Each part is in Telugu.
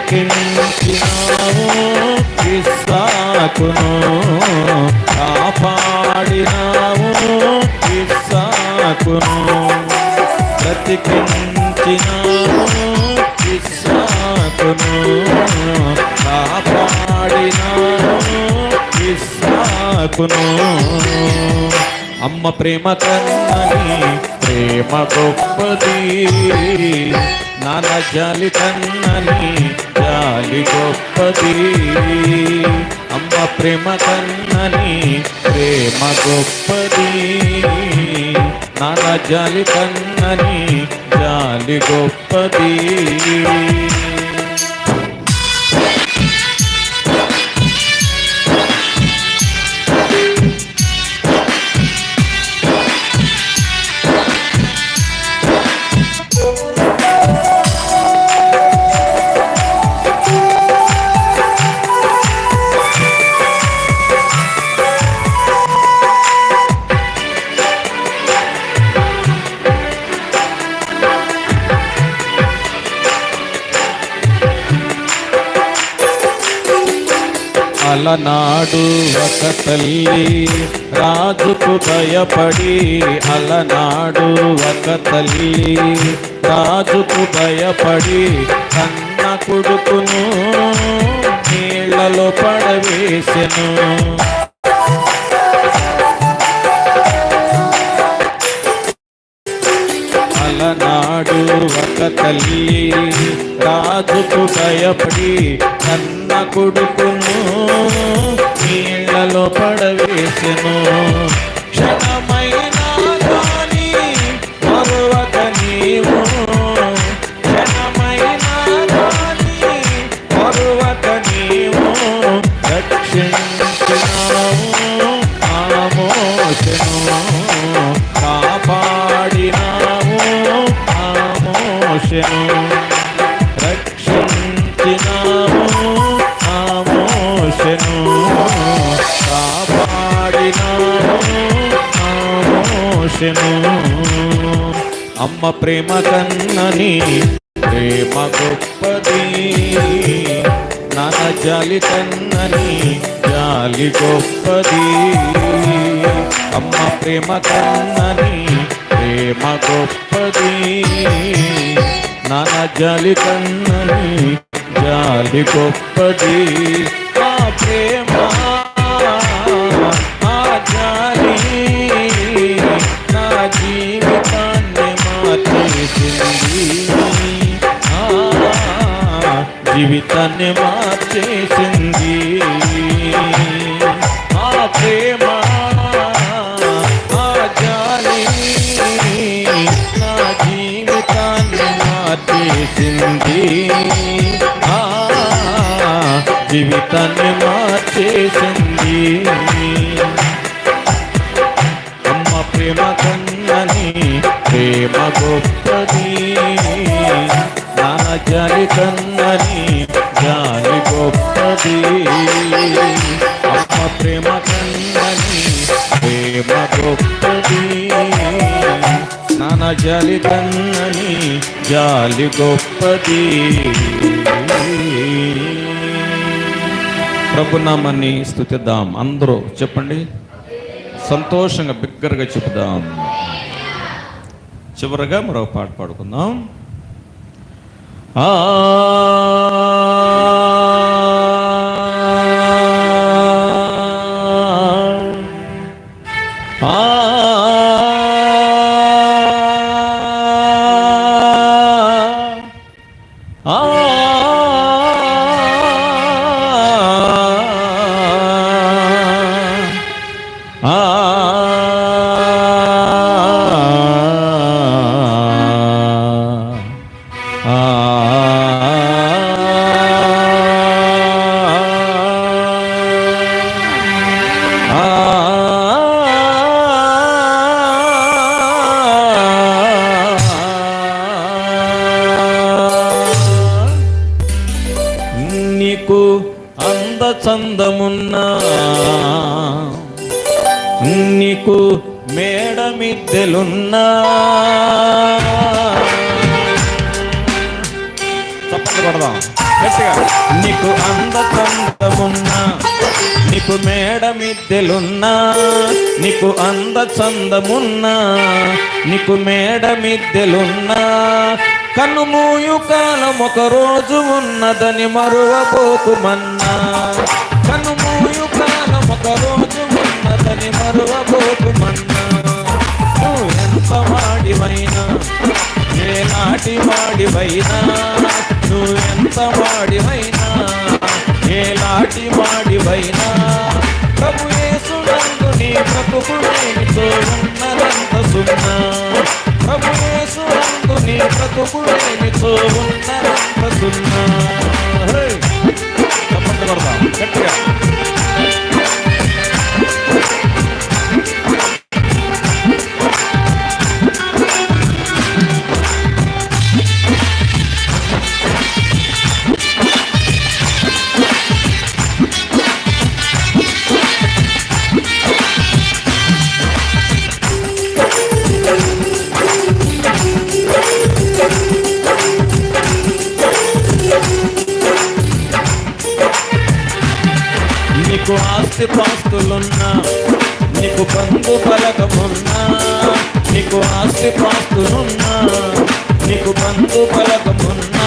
బ్రతికించినావు ఇస్సాకును, కాపాడినావు ఇస్సాకును, బ్రతికించినావు ఇస్సాకును, కాపాడినావు ఇస్సాకును. అమ్మ ప్రేమ కన్నని ప్రేమ గొప్పది, నాన్న జాలి కన్నని జాలి గొప్పది. అమ్మ ప్రేమ కన్నని ప్రేమ గొప్పది, నాన్న జాలి కన్నని జాలి గొప్పది. అలనాడు ఒక తల్లి రాజుకు భయపడి, అలనాడు ఒక తల్లి రాజుకు భయపడి కన్న కొడుకును నీళ్లలో పడవేసెను. అలనాడు ఒక తల్లి రాజుకు భయపడి కన్న కొడుకును నీళ్లలో పడవేసెను. క్షణమైనా గాని మరువక నీవు, క్షణమైనా గాని మరువక నీవు రక్షించినావు ఆమోసెను, కాపాడినావు ఆమోసెను, రక్షించినావు ఆమోసెను, కాపాడినావు ఆమోసెను. అమ్మ ప్రేమ కన్నని ప్రేమ గొప్పది, నాన్న జాలి కన్నని జాలి గొప్పది. అమ్మ ప్రేమ కన్నని ప్రేమ గొప్పది, నాన్న జాలి కన్నని జాలి గొప్పది. ఆ ప్రేమ ఆ జాలి నా జీవితాన్ని మార్చేసింది, జీవితాన్ని మార్చేసింది. ఆ ప్రేమ ఆ జాలి నా జీవితాన్ని మార్చేసింది, జీవితాన్ని మార్చేసింది. అమ్మ ప్రేమ కన్నని ప్రేమ గొప్పది, నాన్న జాలి కన్నని జాలి గొప్పది. అమ్మ ప్రేమ కన్నని ప్రేమ గొప్పది, నాన్న జాలి కన్నని జాలి గొప్పది. ప్రభునామాన్ని స్తుతిద్దాం. అందరూ చెప్పండి, సంతోషంగా బిగ్గరగా చెప్పుదాం. చివరగా మరొక పాట పాడుకుందాం. నీకు అందచందమున్నా, నీకు మేడ మిద్దెలున్నా, తప్పక పడదాం. గట్టిగా. నీకు అందచందమున్నా, నీకు మేడ మిద్దెలున్నా, నీకు అందచందమున్నా, నీకు మేడ మిద్దెలున్నా, కన్నుమూయు కాలం ఒక రోజు ఉన్నదని మరువబోకుమన్నా. కన్నుమూయు కాలం ఒక రోజు ఉన్నదని మరువబోకుమన్నా. నువ్వు ఎంత వాడివైనా, ఏ నాటి వాడివైనా, నువ్వు ఎంత వాడివైనా, ఏ నాటి వాడివైనా, ప్రభు యేసునందు నీ బ్రతుకులేనితో ఉన్నదంత సున్నా. ప్రభు యేసునందు నీ బ్రతుకులేనితో ఉన్నదంత సున్నా. తప్పకుండా కొడదాం గట్టిగా. నీకు ఆస్తి పాస్తులున్నా, నీకు బంధు బలగమున్నా, నీకు ఆస్తి పాస్తులున్నా, నీకు బంధు బలగమున్నా,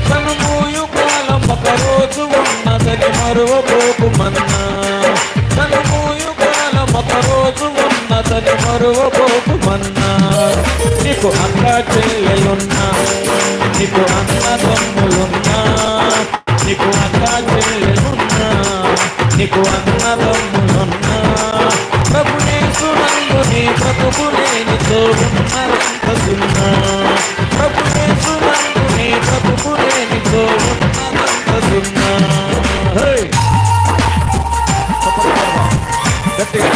కనుమూయు కాలం ఒక రోజు ఉన్నదని మరువబోకుమన్నా. కనుమూయు కాలం ఒక రోజు ఉన్నదని మరువబోకుమన్నా. నీకు అక్క చెల్లెలున్నా, నీకు అన్నదమ్ములున్నా, నీకు అక్క చెల్లెలున్నా, నీకు అన్నదమ్ములున్నా, ప్రభు యేసునందు నీ బ్రతుకులేనితో ఉన్నదంత సున్నా. ప్రభు యేసునందు నీ బ్రతుకులేనితో ఉన్నదంత సున్నా. గట్టిగా.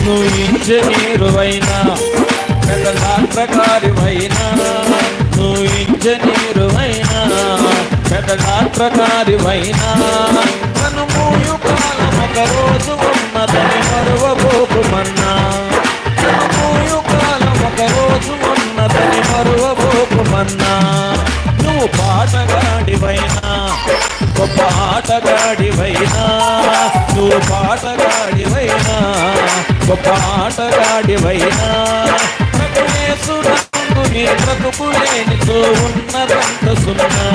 నువ్వు ఇంజనీరువైనా, పెద్ద డాక్టర్కారివైనా, నువ్వు ఇంజనీరువైనా, పెద్ద డాక్టర్కారివైనా, కనుమూయు కాలం ఒక రోజు ఉన్నదని మరువబోకుమన్నా. కనుమూయు కాలం ఒక రోజు ఉన్నదని మరువబోకుమన్నా. నువ్వు పాటగాడివైనా, గొప్ప ఆటగాడివైనా, నువ్వు పాటగాడివైనా, గొప్ప ఆటగాడివైనా, ప్రభు యేసునందు నీ బ్రతుకులేనితో ఉన్నదంత సున్నా.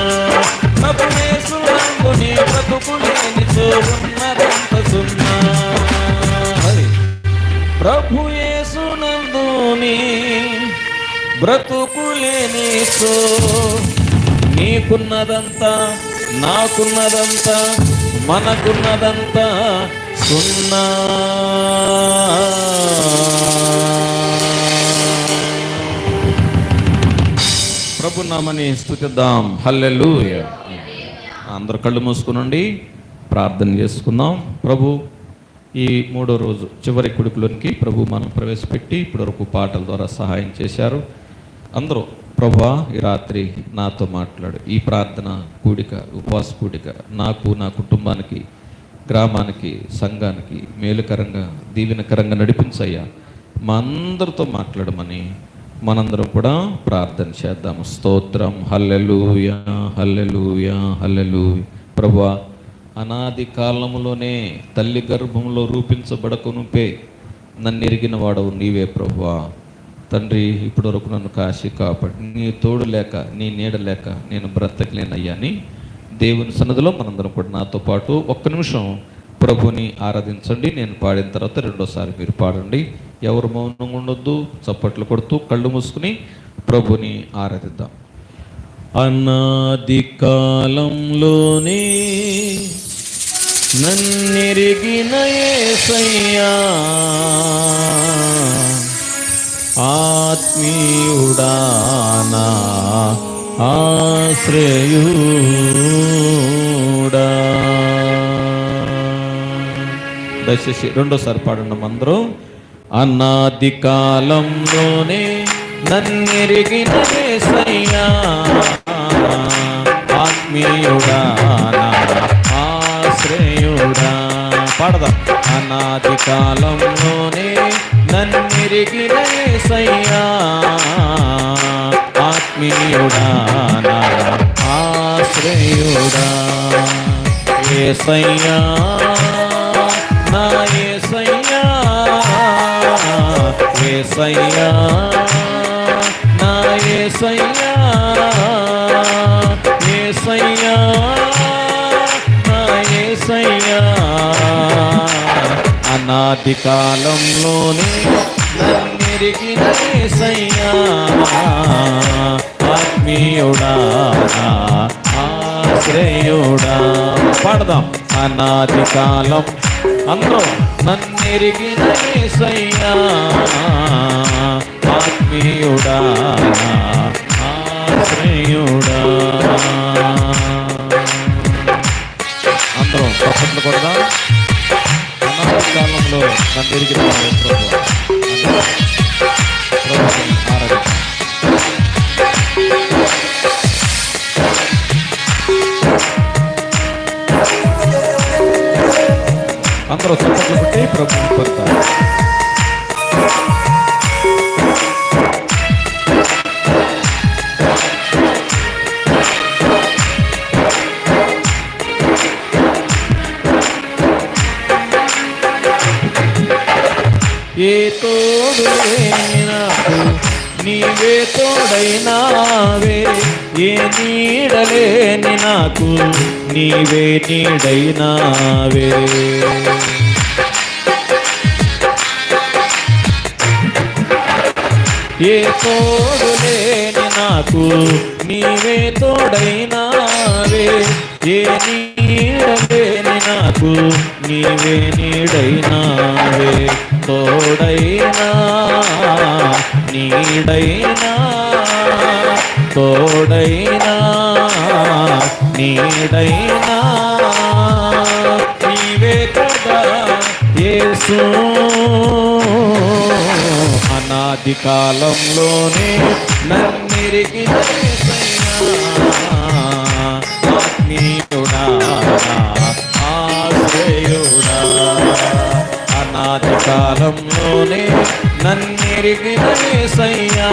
ప్రభు యేసునందు నీ బ్రతుకులేనితో ఉన్నదంత సున్నా. ప్రభు యేసునందు నీ బ్రతుకులేనితో నీకున్నదంతా, నాకున్నదంతా, మనకున్నదంతా సున్నా. ప్రభు నామని స్తుతిద్దాం. హల్లెలూయా. అందరు కళ్ళు మూసుకునండి, ప్రార్థన చేసుకుందాం. ప్రభు ఈ మూడో రోజు చివరి కుడిపులోనికి ప్రభు మనం ప్రవేశపెట్టి ఇప్పటివరకు పాటల ద్వారా సహాయం చేశారు. అందరూ ప్రభువా ఈ రాత్రి నాతో మాట్లాడు. ఈ ప్రార్థన కూడిక, ఉపవాస కూడిక నాకు, నా కుటుంబానికి, గ్రామానికి, సంఘానికి మేలుకరంగా, దీవెనకరంగా నడిపించయ్యా. మా అందరితో మాట్లాడమని మనందరం కూడా ప్రార్థన చేద్దాము. స్తోత్రం. హల్లెలూయా, హల్లెలూయా, హల్లెలూయా. ప్రభువా అనాది కాలములోనే తల్లి గర్భంలో రూపించబడకనుపే నన్ను ఎరిగిన వాడవు నీవే ప్రభువా. తండ్రి ఇప్పటి వరకు నన్ను కాశీ కాపాడి, నీ తోడు లేక, నీ నీడ లేక నేను బ్రతకలేనయ్యా అని దేవుని సన్నిధిలో మనందరం కూడా నాతో పాటు ఒక్క నిమిషం ప్రభుని ఆరాధించండి. నేను పాడిన తర్వాత రెండోసారి మీరు పాడండి. ఎవరు మౌనంగా ఉండొద్దు, చప్పట్లు కొడుతూ కళ్ళు మూసుకుని ప్రభుని ఆరాధిద్దాం. అనాది కాలంలోనే నన్నెరిగిన యేసయ్యా, ఆత్మీయుడానా ఆశ్రయుడా. దయచేసి రెండోసారి పాడండి అందరూ. అనాది కాలంలోనే నన్నెరిగిన యేసయ్యా, ఆత్మీయుడా నా ఆశ్రయుడా. పాడదాం. అనాది కాలంలోనే నన్నెరిగిన యేసయ్యా, ఆత్మీయుడా నా ఆశ్రయుడా. యేసయ్యా నా యేసయ్యా, యేసయ్యా నా యేసయ్యా, యేసయ్యా నా యేసయ్యా. అనాది కాలంలోనే నన్నెరిగిన యేసయ్యా, ఆత్మీయుడా నా ఆశ్రయుడా. పాడదాం. అనాది కాలం అందరూ నన్నెరిగిన యేసయ్యా, ఆత్మీయుడా నా ఆశ్రయుడా. అందరూ చప్పట్లు కొడదాం. అనాది కాలంలో నన్నెరిగిన ప్రభు ఆరాధన. అందరూ చప్పట్లు కొట్టి ప్రభువుని కొడతారు. ఏ తోడు లేని నాకు నీవే తోడైనావే, ఏ నీడలేని నాకు నీవే నీడైనావే. ఏ తోడు లేని నాకు నీవే తోడైనావే, ఏ నీడలేని నాకు నీవే నీడైనావే. తోడైనా నీడైనా, తోడైనా నీడైనా నీవే కదా యేసు. అనాది కాలంలోనే నన్నెరిగిన యేసయ్యా, ఆత్మీయుడా ఆశ్రయుడా. అనాది కాలంలోనే నన్నెరిగిన యేసయ్యా,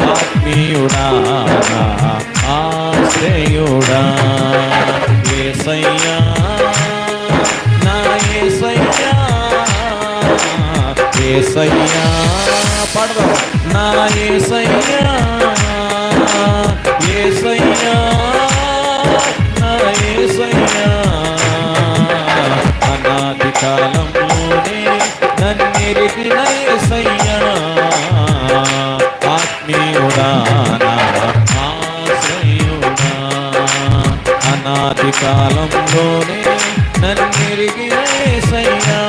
ఆత్మీయుడా ఆశ్రయుడా. యేసయ్యా నా యేసయ్యా, యేసయ్యా పాడదాం. నా యేసయ్యా, యేసయ్యా నా యేసయ్యా. అనాది కాలంలోనే నన్నెరిగిన యేసయ్యా, ఆత్మీయుడా నా ఆశ్రయుడా. అనాది కాలంలోనే నన్నెరిగిన యేసయ్యా,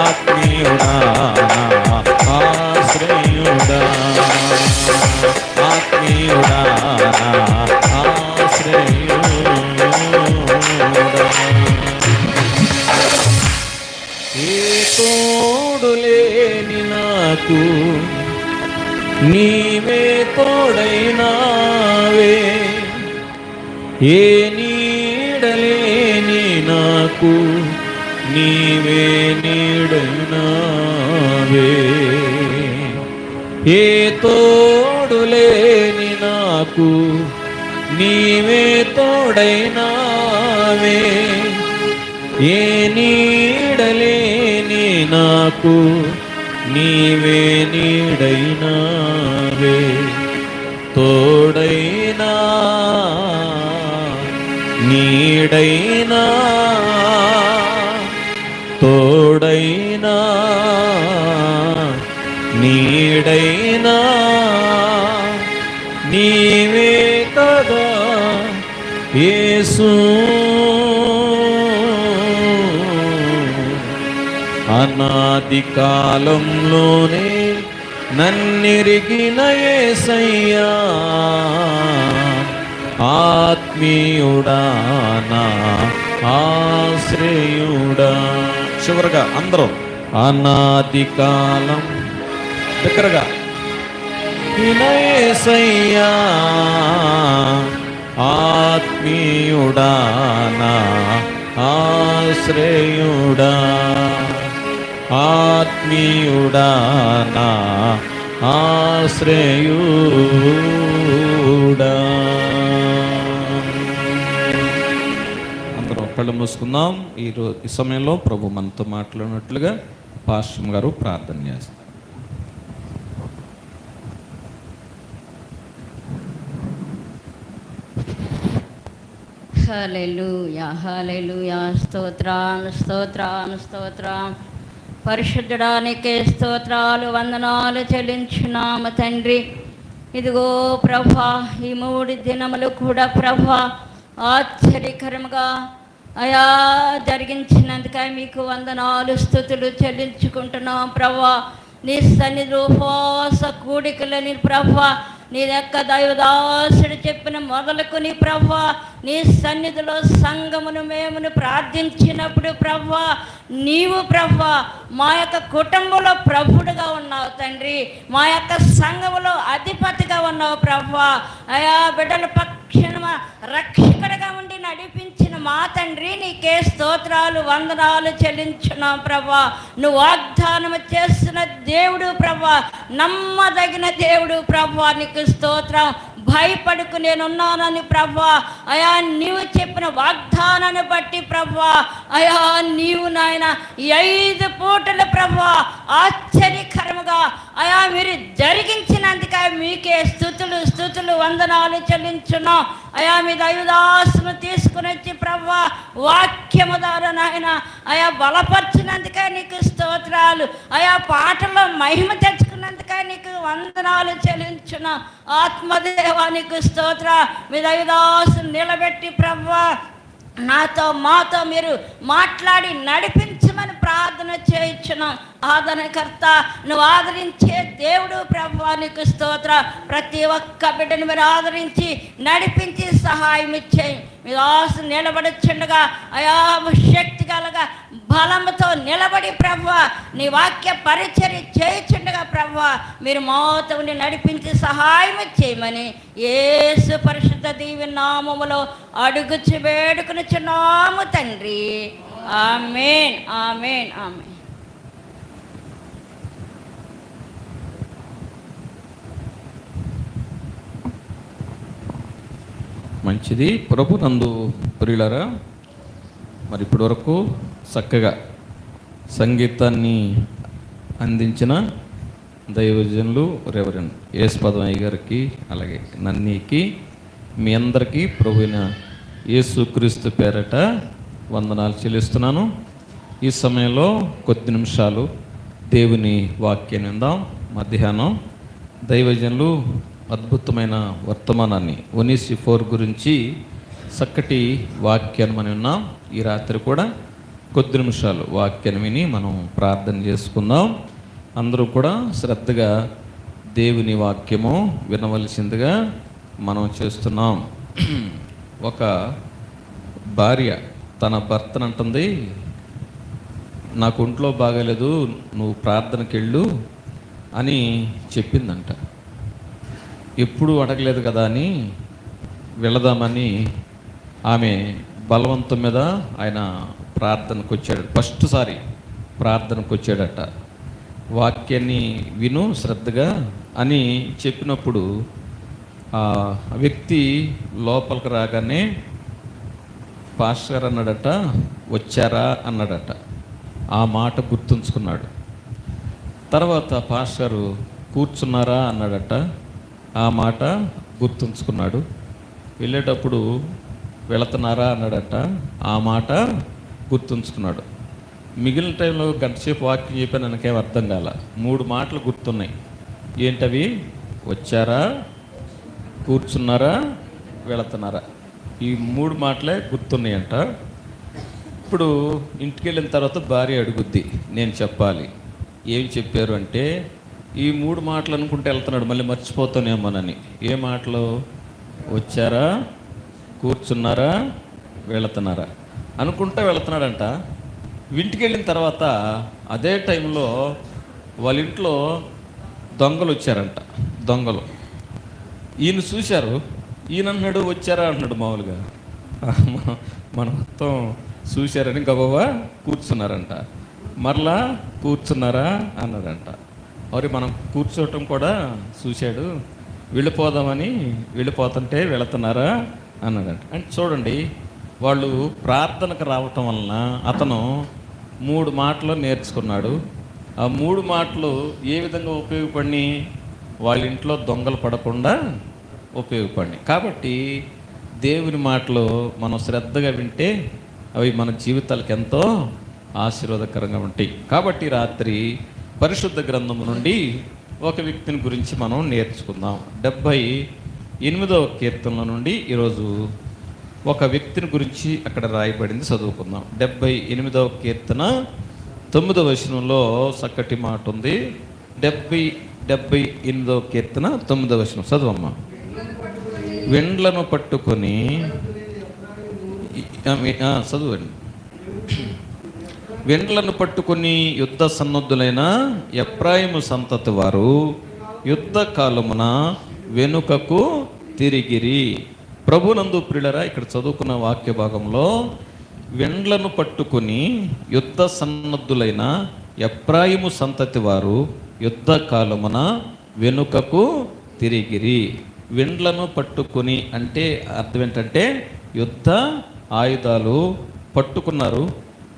ఆత్మీయుడా నా ఆశ్రయుడా, ఆత్మీయుడా నా ఆశ్రయుడా. ఏ తోడు లేని నాకు నీవే తోడైనావే, ఏ నీడలేని నాకు నీవే నీడైనావే. ఏ తోడు లేని నాకు నీవే తోడైనావే, ఏ నీడలేని నాకు నీవే నీడైనావే. తోడైనా నీడైనా, తోడైనా నీడైనా నీవే కదా యేసు. అనాది కాలంలోనే నన్నెరిగిన యేసయ్యా, ఆత్మీయుడా నా ఆశ్రయుడా. చివరగా అందరం అనాది కాలం దగ్గరగా యేసయ్యా, ఆత్మీయుడా నా ఆశ్రయుడా, ఆత్మీయుడా నా ఆశ్రయుడా. అందరం కళ్ళు మూసుకుందాం. ఈ సమయంలో ప్రభు మనతో మాట్లాడినట్లుగా పాస్టర్ గారు ప్రార్థన చేస్తారు. హల్లెలూయా, హల్లెలూయా. స్తోత్రం, స్తోత్రం, స్తోత్రం. పరిశుద్ధుడానికే స్తోత్రాలు, వందనాలు చెల్లించున్నాము తండ్రి. ఇదిగో ప్రభా, ఈ 3 దినములు కూడా ప్రభా ఆశ్చర్యకరముగా అయా జరిగించినందుకై మీకు వందనాలు, స్తుతులు చెల్లించుకుంటున్నాం ప్రభా. నీ సన్నిధిలో ఉపవాస కూడికలని ప్రభా, నీ యొక్క దైవదాసుడు చెప్పిన మొదలుకొని ప్రభా, నీ సన్నిధిలో సంఘమును మేమును ప్రార్థించినప్పుడు ప్రభా, నీవు ప్రభా మా యొక్క కుటుంబంలో ప్రభుడుగా ఉన్నావు తండ్రి, మా యొక్క సంఘములో అధిపతిగా ఉన్నావు ప్రభా. అయా బిడ్డల పక్షాన రక్షకుడిగా ఉండి నడిపించిన మా తండ్రి, నీకే స్తోత్రాలు, వందనాలు చెల్లించున్నాం ప్రభా. నువ్వు వాగ్దానం చేస్తున్న దేవుడు ప్రభా, నమ్మదగిన దేవుడు ప్రభా, నీకు స్తోత్రం. భయపడుకు నేనున్నానని ప్రభా, అయా నీవు చెప్పిన వాగ్దానాన్ని బట్టి ప్రభా, అయా నీవు నాయన 5 పూటల ప్రభా ఆశ్చర్యకరముగా అయా మీరు జరిగించినందుక మీకే స్తుతులు, స్తుతులు, వందనాలు చెల్లించున్నాం. అయా మీ దైవదాసును తీసుకుని వచ్చి ప్రభా వాక్యము ద్వారా నాయన అయా బలపరిచినందుకే నీకు స్తోత్రాలు. అయా పాటల్లో మహిమ తెచ్చుకున్నందుకే నీకు వందనాలు చెల్లించున్నాం. ఆత్మదేవానికి స్తోత్ర. మీ దైవదాసును నిలబెట్టి ప్రభా నాతో మాతో మీరు మాట్లాడి నడిపించమని ప్రార్థన చేయించున్నాం. ఆదరణకర్త, నువ్వు ఆదరించే దేవుడు ప్రభా, నీకు స్తోత్ర. ప్రతి ఒక్క బిడ్డను మీరు ఆదరించి నడిపించి సహాయం ఇచ్చేయి. మీ దాసు నిలబడుచుండగా అయా శక్తి కలగా బలముతో నిలబడి ప్రభా నీ వాక్య పరిచర్య చేయుచుండగా ప్రభా మీరు మాతో నడిపించి సహాయం చేయమని యేసు పరిశుద్ధ దీవెన నామములో అడుగుచి వేడుకొనుచున్నాము తండ్రి. ఆమేన్, ఆమేన్, ఆమేన్. మంచిది. ప్రభు నందు ప్రియులారా, మరి ఇప్పటి వరకు చక్కగా సంగీతాన్ని అందించిన దైవజనులు రెవరెండ్ యేసుపదమయ్య గారికి, అలాగే నన్నీకి, మీ అందరికీ ప్రభువైన యేసుక్రీస్తు పేరట వందనాలు చెల్లిస్తున్నాను. ఈ సమయంలో కొద్ది నిమిషాలు దేవుని వాక్యాన్ని విందాం. మధ్యాహ్నం దైవజనులు అద్భుతమైన వర్తమానాన్ని ఒనేసిఫోరు గురించి చక్కటి వాక్యాన్ని మనం విన్నాం. ఈ రాత్రి కూడా కొద్ది నిమిషాలు వాక్యాన్ని విని మనం ప్రార్థన చేసుకుందాం. అందరూ కూడా శ్రద్ధగా దేవుని వాక్యము వినవలసిందిగా మనం చేస్తున్నాం. ఒక భార్య తన భర్తను అంటుంది, నాకు ఒంట్లో బాగాలేదు, నువ్వు ప్రార్థనకి వెళ్ళు అని చెప్పిందంట. ఎప్పుడూ అడగలేదు కదా అని వెళదామని ఆమె బలవంతం మీద ఆయన ప్రార్థనకు వచ్చాడు. ఫస్ట్ సారి ప్రార్థనకు వచ్చాడట. వాక్యాన్ని విను శ్రద్ధగా అని చెప్పినప్పుడు ఆ వ్యక్తి లోపలికి రాగానే పాస్టర్ అన్నాడట, వచ్చారా అన్నాడట. ఆ మాట గుర్తుంచుకున్నాడు. తర్వాత పాస్టర్ కూర్చున్నారా అన్నాడట. ఆ మాట గుర్తుంచుకున్నాడు. వెళ్ళేటప్పుడు వెళుతున్నారా అన్నాడట. ఆ మాట గుర్తుంచుకున్నాడు. మిగిలిన టైంలో గంటసేపు వాక్యం చెప్పాను, నాకేం అర్థం కాల. 3 మాటలు గుర్తున్నాయి. ఏంటవి? వచ్చారా, కూర్చున్నారా, వెళుతున్నారా. ఈ 3 మాటలే గుర్తున్నాయంట. ఇప్పుడు ఇంటికి వెళ్ళిన తర్వాత భార్య అడుగుద్ది, నేను చెప్పాలి. ఏం చెప్పారు అంటే, ఈ 3 మాటలు అనుకుంటే వెళ్తున్నాడు, మళ్ళీ మర్చిపోతానేమోనని. ఏ మాటలు? వచ్చారా, కూర్చున్నారా, వెళుతున్నారా అనుకుంటా వెళుతున్నాడంట. ఇంటికి వెళ్ళిన తర్వాత అదే టైంలో వాళ్ళ ఇంట్లో దొంగలు వచ్చారంట. దొంగలు ఈయన చూశారు. ఈయన అన్నాడు వచ్చారా అంటున్నాడు. మామూలుగా మన మొత్తం చూశారని గబగబా కూర్చున్నారంట. మరలా కూర్చున్నారా అన్నాడంట. మరి మనం కూర్చోవటం కూడా చూశాడు. వెళ్ళిపోదామని వెళ్ళిపోతుంటే వెళుతున్నారా అన్నాడంట. అంటే చూడండి, వాళ్ళు ప్రార్థనకు రావటం వలన అతను 3 మాటలు నేర్చుకున్నాడు. ఆ 3 మాటలు ఏ విధంగా ఉపయోగపడి వాళ్ళ ఇంట్లో దొంగలు పడకుండా ఉపయోగపడి. కాబట్టి దేవుని మాటలు మనం శ్రద్ధగా వింటే అవి మన జీవితాలకు ఎంతో ఆశీర్వాదకరంగా ఉంటాయి. కాబట్టి రాత్రి పరిశుద్ధ గ్రంథము నుండి ఒక వ్యక్తిని గురించి మనం నేర్చుకుందాం. 78వ కీర్తనల నుండి ఈరోజు ఒక వ్యక్తిని గురించి అక్కడ రాయబడింది, చదువుకుందాం. 78వ కీర్తన 9వ వచనంలో చక్కటి మాట ఉంది. 78వ కీర్తన 9వ వచనం చదువమ్మా. వెండ్లను పట్టుకొని చదువండి. వెండ్లను పట్టుకొని యుద్ధ సన్నద్ధులైన ఎఫ్రాయిము సంతతి వారు యుద్ధ కాలమున వెనుకకు తిరిగిరి. ప్రభునందు ప్రియులరా, ఇక్కడ చదువుకున్న వాక్య భాగంలో వెండ్లను పట్టుకొని యుద్ధ సన్నద్ధులైన ఎఫ్రాయిము సంతతి వారు యుద్ధ కాలమున వెనుకకు తిరిగిరి. వెండ్లను పట్టుకొని అంటే అర్థం ఏంటంటే యుద్ధ ఆయుధాలు పట్టుకున్నారు,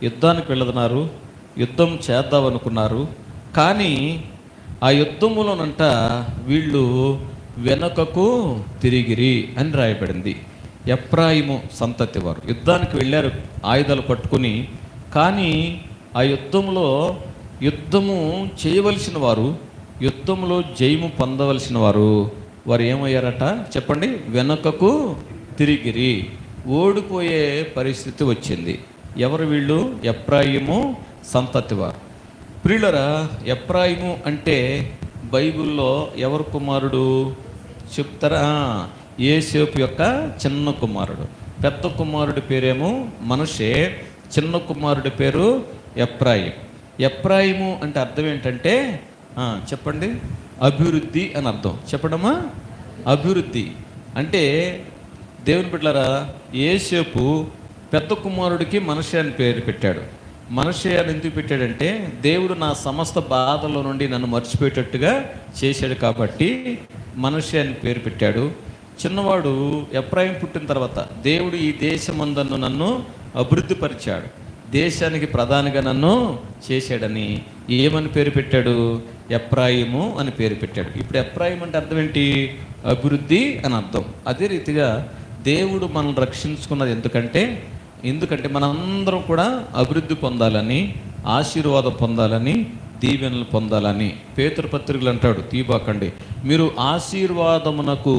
యుద్ధానికి వెళుతున్నారు, యుద్ధం చేద్దామనుకున్నారు. కానీ ఆ యుద్ధములోనంట వీళ్ళు వెనుకకు తిరిగిరి అని రాయబడింది. ఎఫ్రాయిము సంతతి వారు యుద్ధానికి వెళ్ళారు ఆయుధాలు పట్టుకుని. కానీ ఆ యుద్ధము చేయవలసిన వారు, యుద్ధంలో జయము పొందవలసిన వారు ఏమయ్యారట చెప్పండి? వెనుకకు తిరిగిరి. ఓడిపోయే పరిస్థితి వచ్చింది. ఎవరు వీళ్ళు? ఎఫ్రాయిము సంతతి వారు. ప్రియులరా, ఎఫ్రాయిము అంటే బైబిల్లో ఎవరు కుమారుడు చెప్తారా? యోసేపు యొక్క చిన్న కుమారుడు. పెద్ద కుమారుడి పేరేమో మనషే, చిన్న కుమారుడి పేరు ఎఫ్రాయిం. ఎఫ్రాయిము అంటే అర్థం ఏంటంటే చెప్పండి, అభివృద్ధి అని అర్థం. చెప్పడమా? అభివృద్ధి అంటే దేవుని బిడ్డలారా, యోసేపు పెద్ద కుమారుడికి మనషే అని పేరు పెట్టాడు. మనషే అని ఎందుకు పెట్టాడంటే, దేవుడు నా సమస్త బాధల నుండి నన్ను మర్చిపోయేటట్టుగా చేశాడు కాబట్టి మనషే అని పేరు పెట్టాడు. చిన్నవాడు ఎఫ్రాయిం పుట్టిన తర్వాత దేవుడు ఈ దేశమందను నన్ను అభివృద్ధి పరిచాడు, దేశానికి ప్రధానిగా నన్ను చేశాడని ఏమని పేరు పెట్టాడు? ఎఫ్రాయిము అని పేరు పెట్టాడు. ఇప్పుడు ఎఫ్రాయిం అంటే అర్థం ఏంటి? అభివృద్ధి అని అర్థం. అదే రీతిగా దేవుడు మనల్ని రక్షించుకున్నది ఎందుకంటే మనందరం కూడా అభివృద్ధి పొందాలని, ఆశీర్వాదం పొందాలని, దీవెనలు పొందాలని. పేతురు పత్రికలు అంటాడు, తీబాకండి, మీరు ఆశీర్వాదమునకు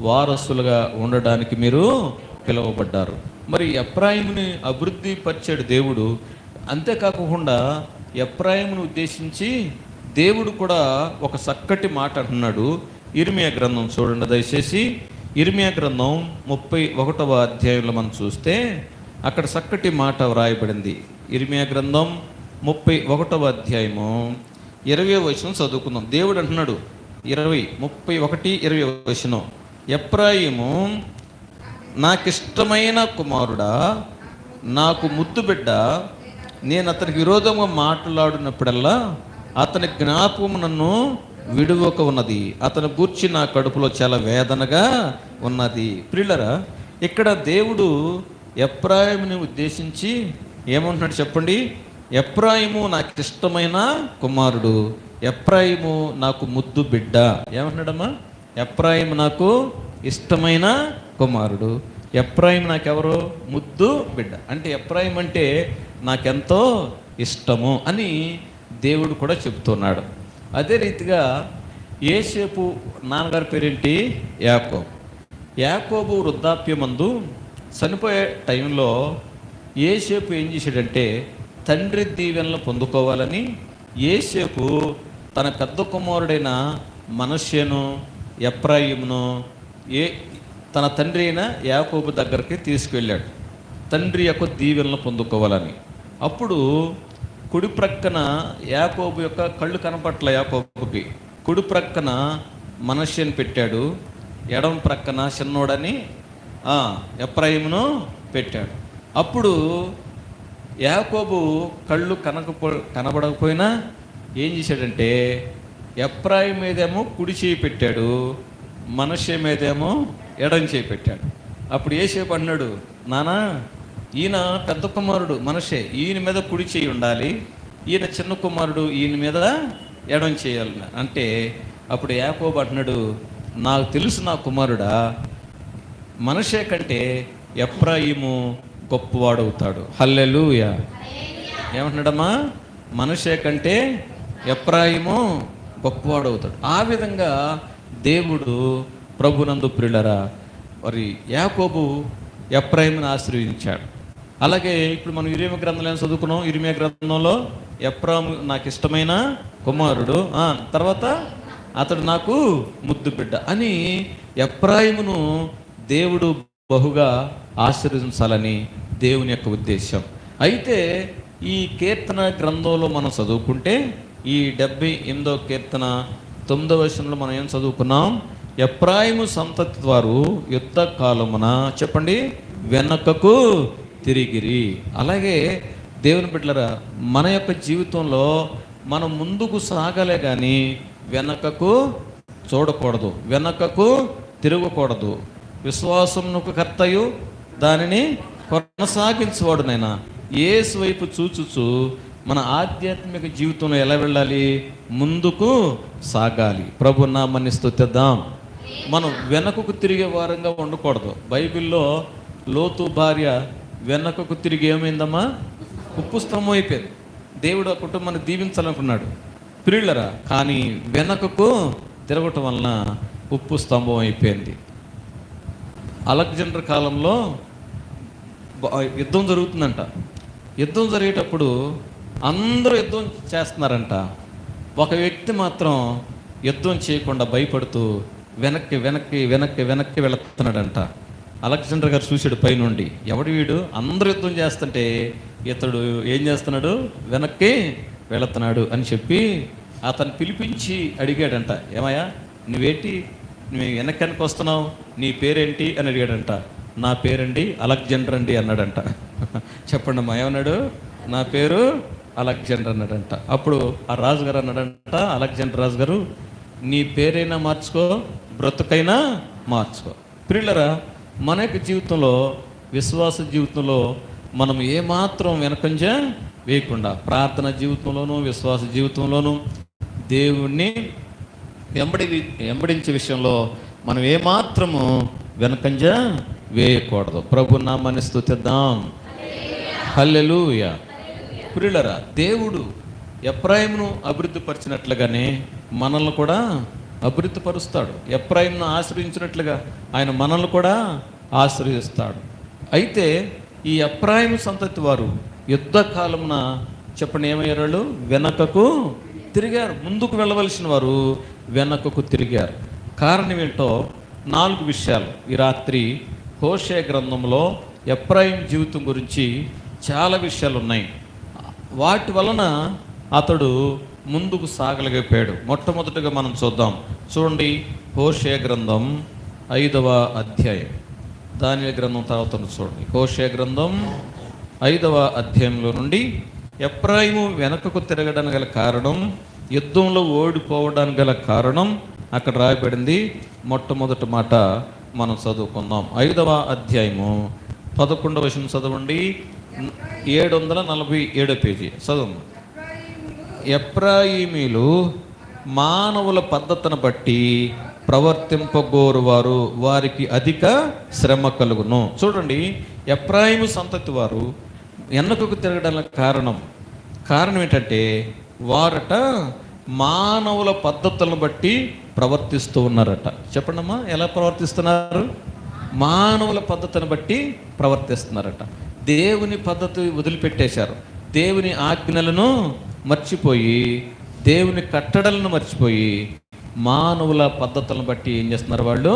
వారసులుగా ఉండడానికి మీరు పిలువబడ్డారు. మరి ఎఫ్రాయిముని అభివృద్ధి పరిచాడు దేవుడు. అంతేకాకుండా ఎఫ్రాయిమును ఉద్దేశించి దేవుడు కూడా ఒక చక్కటి మాట అంటున్నాడు. ఇర్మియా గ్రంథం చూడండి దయచేసి. ఇర్మియా గ్రంథం 31వ అధ్యాయంలో మనం చూస్తే అక్కడ చక్కటి మాట వ్రాయబడింది. ఇర్మియా గ్రంథం 31వ అధ్యాయము 20వ వచనం చదువుకుందాం. దేవుడు అంటున్నాడు, 31:20 వచనం, ఎఫ్రాయిము నాకిష్టమైన కుమారుడా, నాకు ముద్దు బిడ్డ, నేను అతనికి విరోధంగా మాట్లాడినప్పుడల్లా అతని జ్ఞాపకం నన్ను విడువక ఉన్నది, అతని గూర్చి నా కడుపులో చాలా వేదనగా ఉన్నది. ప్రియులరా, ఇక్కడ దేవుడు ఎఫ్రాయిముని ఉద్దేశించి ఏమంటున్నాడు చెప్పండి? ఎఫ్రాయిము నాకు ఇష్టమైన కుమారుడు, ఎఫ్రాయిము నాకు ముద్దు బిడ్డ. ఏమంటున్నాడమ్మా? ఎఫ్రాయిము నాకు ఇష్టమైన కుమారుడు, ఎఫ్రాయిము నాకెవరు? ముద్దు బిడ్డ. అంటే ఎఫ్రాయిం అంటే నాకెంతో ఇష్టము అని దేవుడు కూడా చెబుతున్నాడు. అదే రీతిగా యోసేపు నాన్నగారి పేరేంటి? యాకోబు. యాకోబు వృద్ధాప్యమందు చనిపోయే టైంలో యోసేపు ఏం చేశాడంటే తండ్రి దీవెనలు పొందుకోవాలని యోసేపు తన పెద్ద కుమారుడైన మనష్షేను ఎఫ్రాయిమును తన తండ్రి అయిన యాకోబు దగ్గరికి తీసుకువెళ్ళాడు తండ్రి యొక్క దీవెనలు పొందుకోవాలని. అప్పుడు కుడి ప్రక్కన యాకోబు యొక్క కళ్ళు కనపట్ల యాకోబుకి కుడి ప్రక్కన మనష్షేను పెట్టాడు, ఎడమ ప్రక్కన చిన్నోడని ఎఫ్రాయిమును పెట్టాడు. అప్పుడు యాకోబు కళ్ళు కనబడకపోయినా ఏం చేశాడంటే ఎఫ్రాయిము మీదేమో కుడి చేయి పెట్టాడు, మనష్షే మీదేమో ఎడం చేయి పెట్టాడు. అప్పుడు యోసేపు అన్నాడు, నానా ఈయన పెద్ద కుమారుడు మనష్షే, ఈయన మీద కుడి చేయి ఉండాలి, ఈయన చిన్న కుమారుడు ఈయన మీద ఎడం చేయాలి అంటే అప్పుడు యాకోబు అంటున్నాడు, నాకు తెలుసు నా కుమారుడా, మనష్షే కంటే ఎఫ్రాయిము గొప్పవాడవుతాడు. హల్లెలూయా. ఏమంటున్నాడమ్మా? మనష్షే కంటే ఎఫ్రాయిము గొప్పవాడవుతాడు. ఆ విధంగా దేవుడు ప్రభునందు ప్రియులరా మరి యాకోబు ఎఫ్రాయిమును ఆశీర్వదించాడు. అలాగే ఇప్పుడు మనం ఇర్మియా గ్రంథంలో ఏం చదువుకున్నాం? ఇర్మియా గ్రంథంలో ఎఫ్రాయిము నాకు ఇష్టమైన కుమారుడు, తర్వాత అతడు నాకు ముద్దు బిడ్డ అని ఎఫ్రాయిమును దేవుడు బహుగా ఆశీర్వదించాలని దేవుని యొక్క ఉద్దేశం. అయితే ఈ కీర్తన గ్రంథంలో మనం చదువుకుంటే ఈ 78వ కీర్తన 9వ వచనంలో మనం ఏం చదువుకున్నాం? ఎఫ్రాయిము సంతతి వారు యుద్ధ కాలమున చెప్పండి వెనకకు తిరిగిరి. అలాగే దేవుని బిడ్డలారా మన యొక్క జీవితంలో మనం ముందుకు సాగలే కానీ వెనకకు చూడకూడదు, వెనకకు తిరగకూడదు. విశ్వాసమునకు కర్తయు దానిని కొనసాగించేవాడునైనా యేసు వైపు చూచుచు మన ఆధ్యాత్మిక జీవితంలో ఎలా వెళ్ళాలి? ముందుకు సాగాలి. ప్రభు నామమున స్తుతిద్దాం. మనం వెనకకు తిరిగే వారంగా ఉండకూడదు. బైబిల్లో లోతు భార్య వెనకకు తిరిగి ఏమైందమ్మా? ఉప్పు స్తంభం అయిపోయింది. దేవుడు ఆ కుటుంబాన్ని దీవించాలనుకున్నాడు ప్రియులరా, కానీ వెనకకు తిరగటం వలన ఉప్పు స్తంభం అయిపోయింది. అలెగ్జాండర్ కాలంలో యుద్ధం జరుగుతుందంట. యుద్ధం జరిగేటప్పుడు అందరూ యుద్ధం చేస్తున్నారంట. ఒక వ్యక్తి మాత్రం యుద్ధం చేయకుండా భయపడుతూ వెనక్కి వెనక్కి వెనక్కి వెనక్కి వెళుతున్నాడంట. అలెగ్జాండర్ గారు చూశాడు పైనుండి, ఎవడు వీడు? అందరూ యుద్ధం చేస్తుంటే ఇతడు ఏం చేస్తున్నాడు? వెనక్కి వెళుతున్నాడు అని చెప్పి అతను పిలిపించి అడిగాడంట, ఏమయ్యా నువ్వేంటి నువ్వు వెనక్కి వస్తున్నావు, నీ పేరేంటి అని అడిగాడంట. నా పేరండి అలెగ్జాండర్ అండి అన్నాడంట. చెప్పండి అమ్మా, ఏమన్నాడు? నా పేరు అలెగ్జాండర్ అన్నాడంట. అప్పుడు ఆ రాజుగారు అన్నాడంట, అలెగ్జాండర్ రాజు గారు నీ పేరైనా మార్చుకో, బ్రతుకైనా మార్చుకో. ప్రియులరా, మన యొక్క జీవితంలో విశ్వాస జీవితంలో మనం ఏమాత్రం వెనకంజ వేయకుండా ప్రార్థన జీవితంలోనూ విశ్వాస జీవితంలోనూ దేవుణ్ణి వెంబడించే విషయంలో మనం ఏమాత్రము వెనకంజ వేయకూడదు. ప్రభు నామమున స్తుతిద్దాం. హల్లెలూయా. ప్రియులరా, దేవుడు ఎఫ్రాయిమును అభివృద్ధి పరిచినట్లుగానే మనల్ని కూడా అభివృద్ధి పరుస్తాడు. ఎఫ్రాయిమును ఆశ్రయించినట్లుగా ఆయన మనల్ని కూడా ఆశ్రయిస్తాడు. అయితే ఈ ఎఫ్రాయిము సంతతి వారు యుద్ధ కాలమున చెప్పండి ఏమయ్యారు? వాళ్ళు వెనకకు తిరిగారు. ముందుకు వెళ్ళవలసిన వారు వెనకకు తిరిగారు. కారణం ఏంటో 4 విషయాలు ఈ రాత్రి హోషేయ గ్రంథంలో ఎఫ్రాయిము జీవితం గురించి చాలా విషయాలు ఉన్నాయి. వాటి వలన అతడు ముందుకు సాగలేకపోయాడు. మొట్టమొదటిగా మనం చూడండి హోషేయ గ్రంథం 5వ అధ్యాయం. దానియేలు గ్రంథం తర్వాత చూడండి. హోషేయ గ్రంథం 5వ అధ్యాయంలో నుండి ఎఫ్రాయిము వెనకకు తిరగడానికి గల కారణం, యుద్ధంలో ఓడిపోవడానికి గల కారణం అక్కడ రాయబడింది. మొట్టమొదటి మాట మనం చదువుకుందాం. 5వ అధ్యాయము 11వ వచనం చదవండి. 747 పేజీ చదవండి. ఎఫ్రాయిమీలు మానవుల పద్ధతిని బట్టి ప్రవర్తింపగోరువారు, వారికి అధిక శ్రమ కలుగును. చూడండి, ఎఫ్రాయిము సంతతి వారు వెనకకు తిరగడానికి కారణం ఏంటంటే వారట మానవుల పద్ధతులను బట్టి ప్రవర్తిస్తూ ఉన్నారట. చెప్పండి అమ్మా, ఎలా ప్రవర్తిస్తున్నారు? మానవుల పద్ధతిని బట్టి ప్రవర్తిస్తున్నారట. దేవుని పద్ధతి వదిలిపెట్టేశారు. దేవుని ఆజ్ఞలను మర్చిపోయి, దేవుని కట్టడలను మర్చిపోయి మానవుల పద్ధతులను బట్టి ఏం చేస్తున్నారు? వాళ్ళు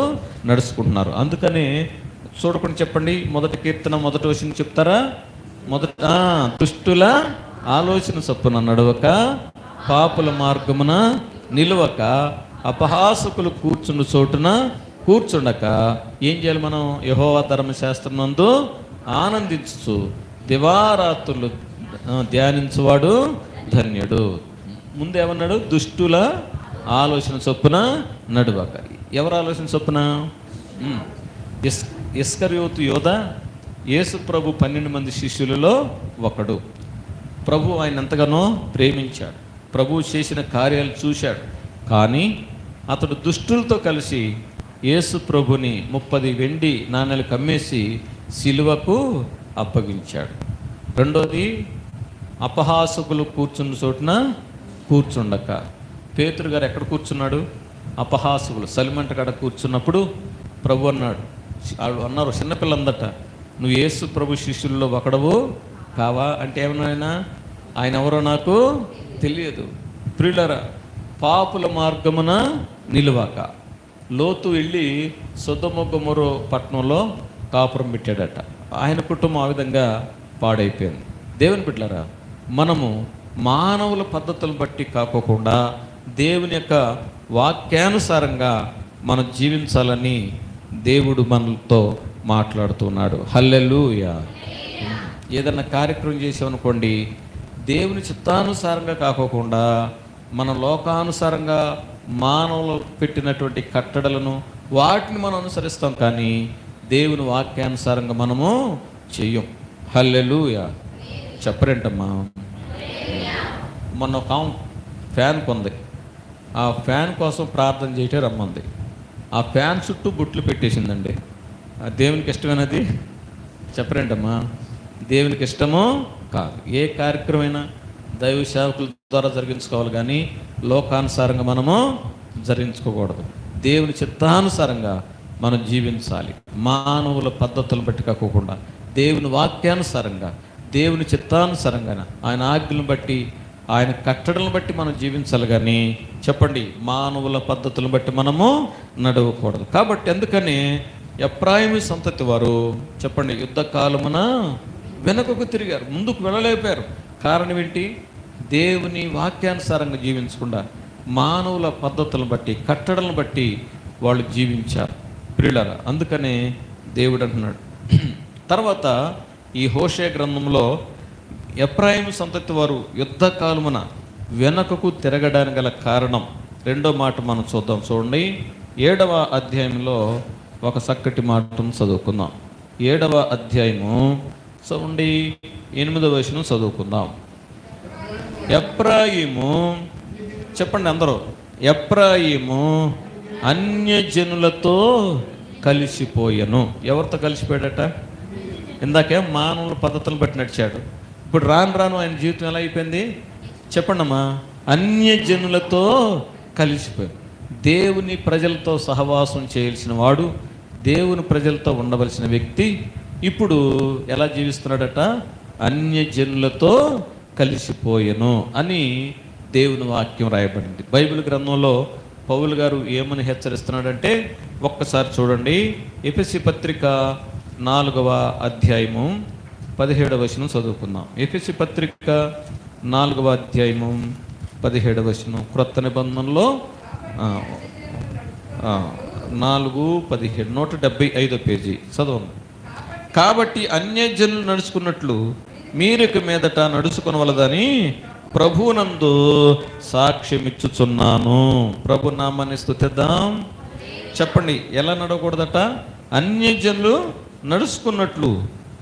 నడుచుకుంటున్నారు. అందుకని చూడకుండా చెప్పండి, మొదటి కీర్తన మొదటి వచనం చెప్తారా? దుష్టుల ఆలోచన చొప్పున నడవక, పాపుల మార్గమున నిలవక, అపహాసకులు కూర్చున్న చోటున కూర్చుండక ఏం చేయాలి? మనం యెహోవా ధర్మశాస్త్రం నందు ఆనందించు దివారాత్రులు ధ్యానించువాడు ధన్యుడు. ముందేమన్నాడు? దుష్టుల ఆలోచన చొప్పున నడువక. ఎవరు ఆలోచన చొప్పున? ఇస్కరియోతు యోధ యేసు ప్రభు 12 మంది శిష్యులలో ఒకడు. ప్రభు ఆయన ఎంతగానో ప్రేమించాడు, ప్రభు చేసిన కార్యాలు చూశాడు. కానీ అతడు దుష్టులతో కలిసి యేసు ప్రభుని 30 వెండి నాణేలు కమ్మేసి సిలువకు అప్పగించాడు. రెండోది, అపహాసకులు కూర్చున్న చోటున కూర్చుండక. పేతురు గారు ఎక్కడ కూర్చున్నాడు? అపహాసకులు సలిమంట కాడ కూర్చున్నప్పుడు ప్రభు అన్నాడు, అన్నారు చిన్నపిల్లందట, నువ్వు యేసు ప్రభు శిష్యుల్లో ఒకడవు కావా అంటే ఏమన్నా? ఆయన ఎవరో నాకు తెలియదు. ప్రియులారా, పాపుల మార్గమున నిలువక. లోతు వెళ్ళి సొదొమ గొమొర పట్టణంలో కాపురం పెట్టాడట. ఆయన కుటుంబం ఆ విధంగా పాడైపోయింది. దేవుని బిడ్డలారా, మనము మానవుల పద్ధతులను బట్టి కాకోకుండా దేవుని యొక్క వాక్యానుసారంగా మనం జీవించాలని దేవుడు మనతో మాట్లాడుతున్నాడు. హల్లెలూయా. ఏదన్నా కార్యక్రమం చేసామనుకోండి, దేవుని చిత్తానుసారంగా కాకోకుండా మన లోకానుసారంగా మానవులు పెట్టినటువంటి కట్టడలను వాటిని మనం అనుసరిస్తాం, కానీ దేవుని వాక్యానుసారంగా మనము చెయ్యం. హల్లెలూయా. చెప్పరేంటమ్మా? మొన్న ఒక ఫ్యాన్ కొంది, ఆ ఫ్యాన్ కోసం ప్రార్థన చేయటే రమ్మంది. ఆ ఫ్యాన్ చుట్టూ బుట్లు పెట్టేసిందండి. దేవునికి ఇష్టమైనది? చెప్పరేంటమ్మా? దేవునికి ఇష్టమో కాదు. ఏ కార్యక్రమైనా దైవ సేవకుల ద్వారా జరిగించుకోవాలి, కానీ లోకానుసారంగా మనము జరిగించుకోకూడదు. దేవుని చిత్తానుసారంగా మనం జీవించాలి. మానవుల పద్ధతులను బట్టి కాకుండా దేవుని వాక్యానుసారంగా, దేవుని చిత్తానుసారంగా, ఆయన ఆజ్ఞలను బట్టి, ఆయన కట్టడలను బట్టి మనం జీవించాలి, కానీ చెప్పండి, మానవుల పద్ధతులను బట్టి మనము నడవకూడదు. కాబట్టి అందుకని ఎఫ్రాయిము సంతతి వారు చెప్పండి, యుద్ధ కాలమున వెనుకకు తిరిగారు, ముందుకు వెళ్ళలేపారు. కారణం ఏంటి? దేవుని వాక్యానుసారంగా జీవించకుండా మానవుల పద్ధతులను బట్టి, కట్టడలను బట్టి వాళ్ళు జీవించారు. ప్రియులారా, అందుకనే దేవుడు అంటున్నాడు. తర్వాత ఈ హోషేయ గ్రంథంలో ఎఫ్రాయిము సంతతి వారు యుద్ధ కాలమున వెనుకకు తిరగడానికి గల కారణం, రెండో మాట మనం చూద్దాం. చూడండి, 7వ అధ్యాయంలో ఒక చక్కటి మాటను చదువుకుందాం. 7వ అధ్యాయము చూడండి, 8వ వచనం చదువుకుందాం. ఎఫ్రాయిము, చెప్పండి అందరూ, ఎఫ్రాయిము అన్యజనులతో కలిసిపోయెను. ఎవరితో కలిసిపోయాడట? ఇందాకే మానవుల పద్ధతులను బట్టి నడిచాడు. ఇప్పుడు రాను రాను ఆయన జీవితం ఎలా అయిపోయింది? చెప్పండమ్మా. అన్యజనులతో కలిసిపోయాడు. దేవుని ప్రజలతో సహవాసం చేయాల్సిన వాడు, దేవుని ప్రజలతో ఉండవలసిన వ్యక్తి ఇప్పుడు ఎలా జీవిస్తున్నాడట? అన్యజనులతో కలిసిపోయెను అని దేవుని వాక్యం రాయబడింది. బైబిల్ గ్రంథంలో పౌలు గారు ఏమని హెచ్చరిస్తున్నాడంటే, ఒక్కసారి చూడండి. ఎఫెసీ పత్రిక 4వ అధ్యాయము 17వ వచనం చదువుకుందాం. ఎఫెసీ పత్రిక 4వ అధ్యాయము 17వ వచనం, క్రొత్త నిబంధనలో 4:17, 175వ పేజీ చదవండి. కాబట్టి అన్యజనులు నడుచుకున్నట్లు మీరు ఇక మీదట నడుచుకొనవలదని ప్రభువునందు సాక్ష్యమిచ్చుచున్నాను. ప్రభు నామాన్ని స్తుతిద్దాం. చెప్పండి, ఎలా నడవకూడదట? అన్యజనులు నడుచుకున్నట్లు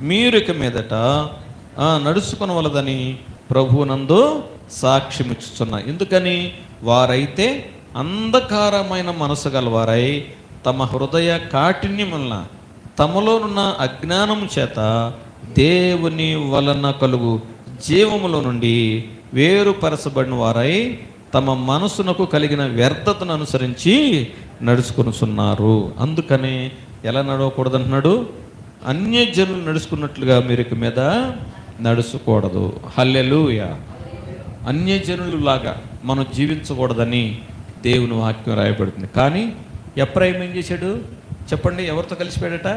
మీరు ఇక మీదట నడుచుకొనవలదని ప్రభువునందు సాక్ష్యమిచ్చుచున్నా. ఎందుకని? వారైతే అంధకారమైన మనసు గలవారై తమ హృదయ కాఠిన్యం వలన, తమలోనున్న అజ్ఞానము చేత దేవుని వలన కలుగు జీవములో నుండి వేరుపరచబడిన వారై తమ మనసునకు కలిగిన వ్యర్థతను అనుసరించి నడుచుకొనుచున్నారు. అందుకని ఎలా నడవకూడదంటున్నాడు? అన్యజనులు నడుచుకున్నట్లుగా మీరు ఇక మీద నడుచుకూడదు. హల్లెలూయా. అన్యజనులు లాగా మనం జీవించకూడదని దేవుని వాక్యం రాయబడుతుంది. కానీ ఎఫ్రాయిము ఏం చేశాడు చెప్పండి? ఎవరితో కలిసిపోయాడట?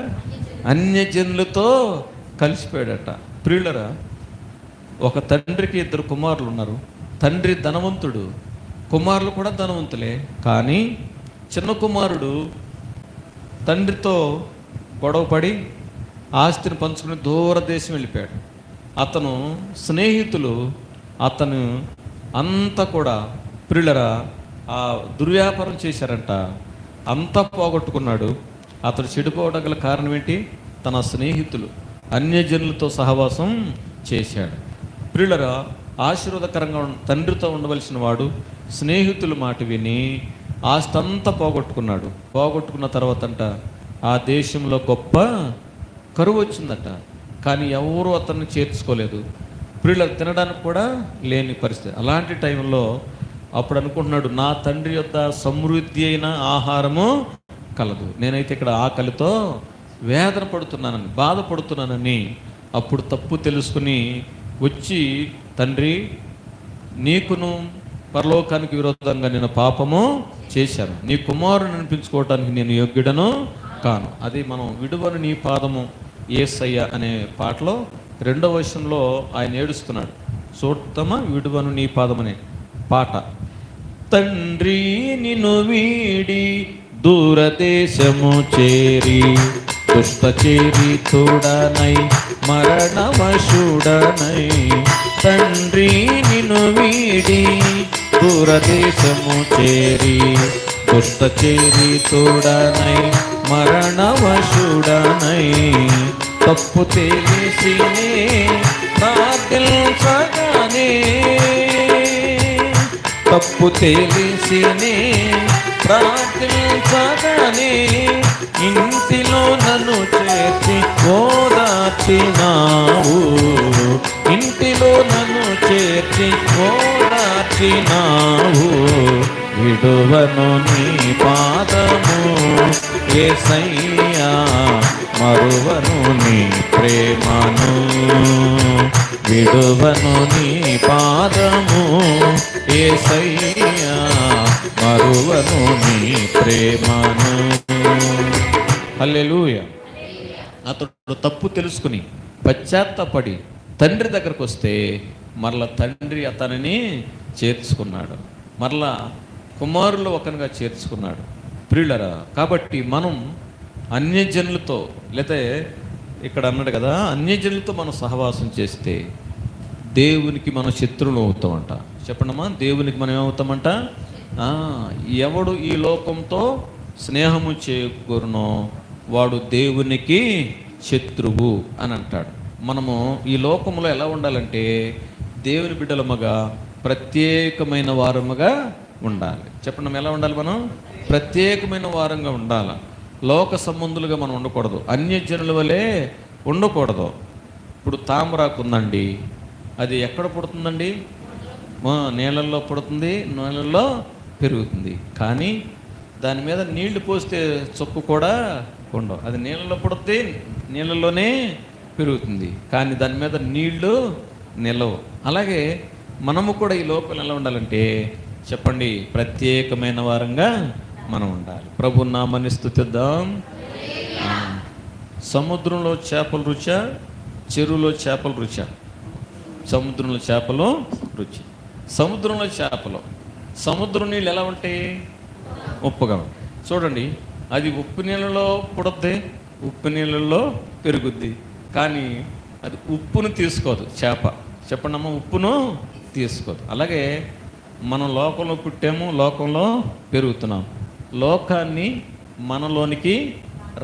అన్యజనులతో కలిసిపోయాడట. ప్రియులరా, ఒక తండ్రికి 2 కుమారులు ఉన్నారు. తండ్రి ధనవంతుడు, కుమారులు కూడా ధనవంతులే. కానీ చిన్న కుమారుడు తండ్రితో గొడవపడి ఆస్తిని పంచుకుని దూరదేశం వెళ్ళిపోయాడు. అతను స్నేహితులు అతను అంతా కూడా ప్రియులరా ఆ దుర్వ్యాపారం చేశారంట. అంతా పోగొట్టుకున్నాడు. అతడు చెడిపోవడం గల కారణం ఏంటి? తన స్నేహితులు అన్యజనులతో సహవాసం చేశాడు. ప్రియులరా, ఆశీర్వాదకరంగా తండ్రితో ఉండవలసిన వాడు స్నేహితుల మాట విని ఆస్తంతా పోగొట్టుకున్నాడు. పోగొట్టుకున్న తర్వాత అంట ఆ దేశంలో గొప్ప కరువు వచ్చిందట. కానీ ఎవరూ అతన్ని చేర్చుకోలేదు. ప్రియులకు తినడానికి కూడా లేని పరిస్థితి. అలాంటి టైంలో అప్పుడు అనుకుంటున్నాడు, నా తండ్రి యొక్క సమృద్ధి అయిన ఆహారము కలదు, నేనైతే ఇక్కడ ఆకలితో వేదన పడుతున్నానని, బాధపడుతున్నానని అప్పుడు తప్పు తెలుసుకుని వచ్చి, తండ్రి నీకును పరలోకానికి విరోధంగా నేను పాపము చేశాను, నీ కుమారుని అనిపించుకోవటానికి నేను యోగ్యుడను కాను. అది మనం విడువను నీ పాదము యేసయ్య అనే పాటలో 2వ వచనంలో ఆయన ఏడుస్తున్నాడు. చూడతామా? విడువను నీ పాదమనే పాట. తండ్రి నిన్ను వీడి దూరదేశము చేరి దుష్ట చేరి తోడనై మరణవశుడనై, తండ్రి నిన్ను వీడి దూరదేశము చేరి దుష్ట చేరి తోడనై మరణవశుడనై, తప్పు తెలిసినే ప్రార్థించగానే, తప్పు తెలిసినే ప్రార్థించగానే, ఇంటిలో నన్ను చేర్చి ఓదార్చినావు, ఇంటిలో నన్ను చేర్చి ఓదార్చినావు, విడువను నీ పాదము యేసయ్యా, మరువను నీ ప్రేమను, విడువను నీ పాదము యేసయ్యా, మరువను నీ ప్రేమను. హల్లెలూయా. అతడు తప్పు తెలుసుకుని పశ్చాత్తాపడి తండ్రి దగ్గరకు వస్తే మరలా తండ్రి అతనిని చేర్చుకున్నాడు, మరలా కుమారులు ఒకనిగా చేర్చుకున్నాడు. ప్రియులరా, కాబట్టి మనం అన్యజనులతో, లేతే ఇక్కడ అన్నాడు కదా, అన్యజనులతో మనం సహవాసం చేస్తే దేవునికి మనం శత్రువులు అవుతామంట. చెప్పండమ్మా, దేవునికి మనం ఏమవుతామంట? ఎవడు ఈ లోకంతో స్నేహము చేయకూరునో వాడు దేవునికి శత్రువు అని అంటాడు. మనము ఈ లోకంలో ఎలా ఉండాలంటే దేవుని బిడ్డలముగా ప్రత్యేకమైన వారముగా ఉండాలి. చెప్పండి, ఎలా ఉండాలి? మనం ప్రత్యేకమైన వారంగా ఉండాలి. లోక సంబంధులుగా మనం ఉండకూడదు, అన్యజనుల వలె ఉండకూడదు. ఇప్పుడు తామరాకు ఉందండి, అది ఎక్కడ పుడుతుందండి? నీళ్ళల్లో పుడుతుంది, నీళ్ళల్లో పెరుగుతుంది. కానీ దాని మీద నీళ్లు పోస్తే చొక్కు కూడా ఉండవు. అది నీళ్ళలో పుడుతుంది, నీళ్ళలోనే పెరుగుతుంది, కానీ దాని మీద నీళ్లు నిలవు. అలాగే మనము కూడా ఈ లోకంలో ఎలా ఉండాలంటే చెప్పండి, ప్రత్యేకమైన వారంగా మనం ఉండాలి. ప్రభు నామమున స్తుతిద్దాం. సముద్రంలో చేపల రుచి, చెరువులో చేపల రుచి. సముద్రంలో చేపలు రుచి, సముద్రంలో చేపలు. సముద్రం నీళ్ళు ఎలా ఉంటాయి? ఉప్పుగా. చూడండి, అది ఉప్పు నీళ్ళలో పుడుద్ది, ఉప్పు నీళ్ళల్లో పెరుగుద్ది, కానీ అది ఉప్పును తీసుకోదు చేప. చెప్పండి అమ్మ, ఉప్పును తీసుకోదు. అలాగే మనం లోకంలో పుట్టాము, లోకంలో పెరుగుతున్నాం. లోకాన్ని మనలోనికి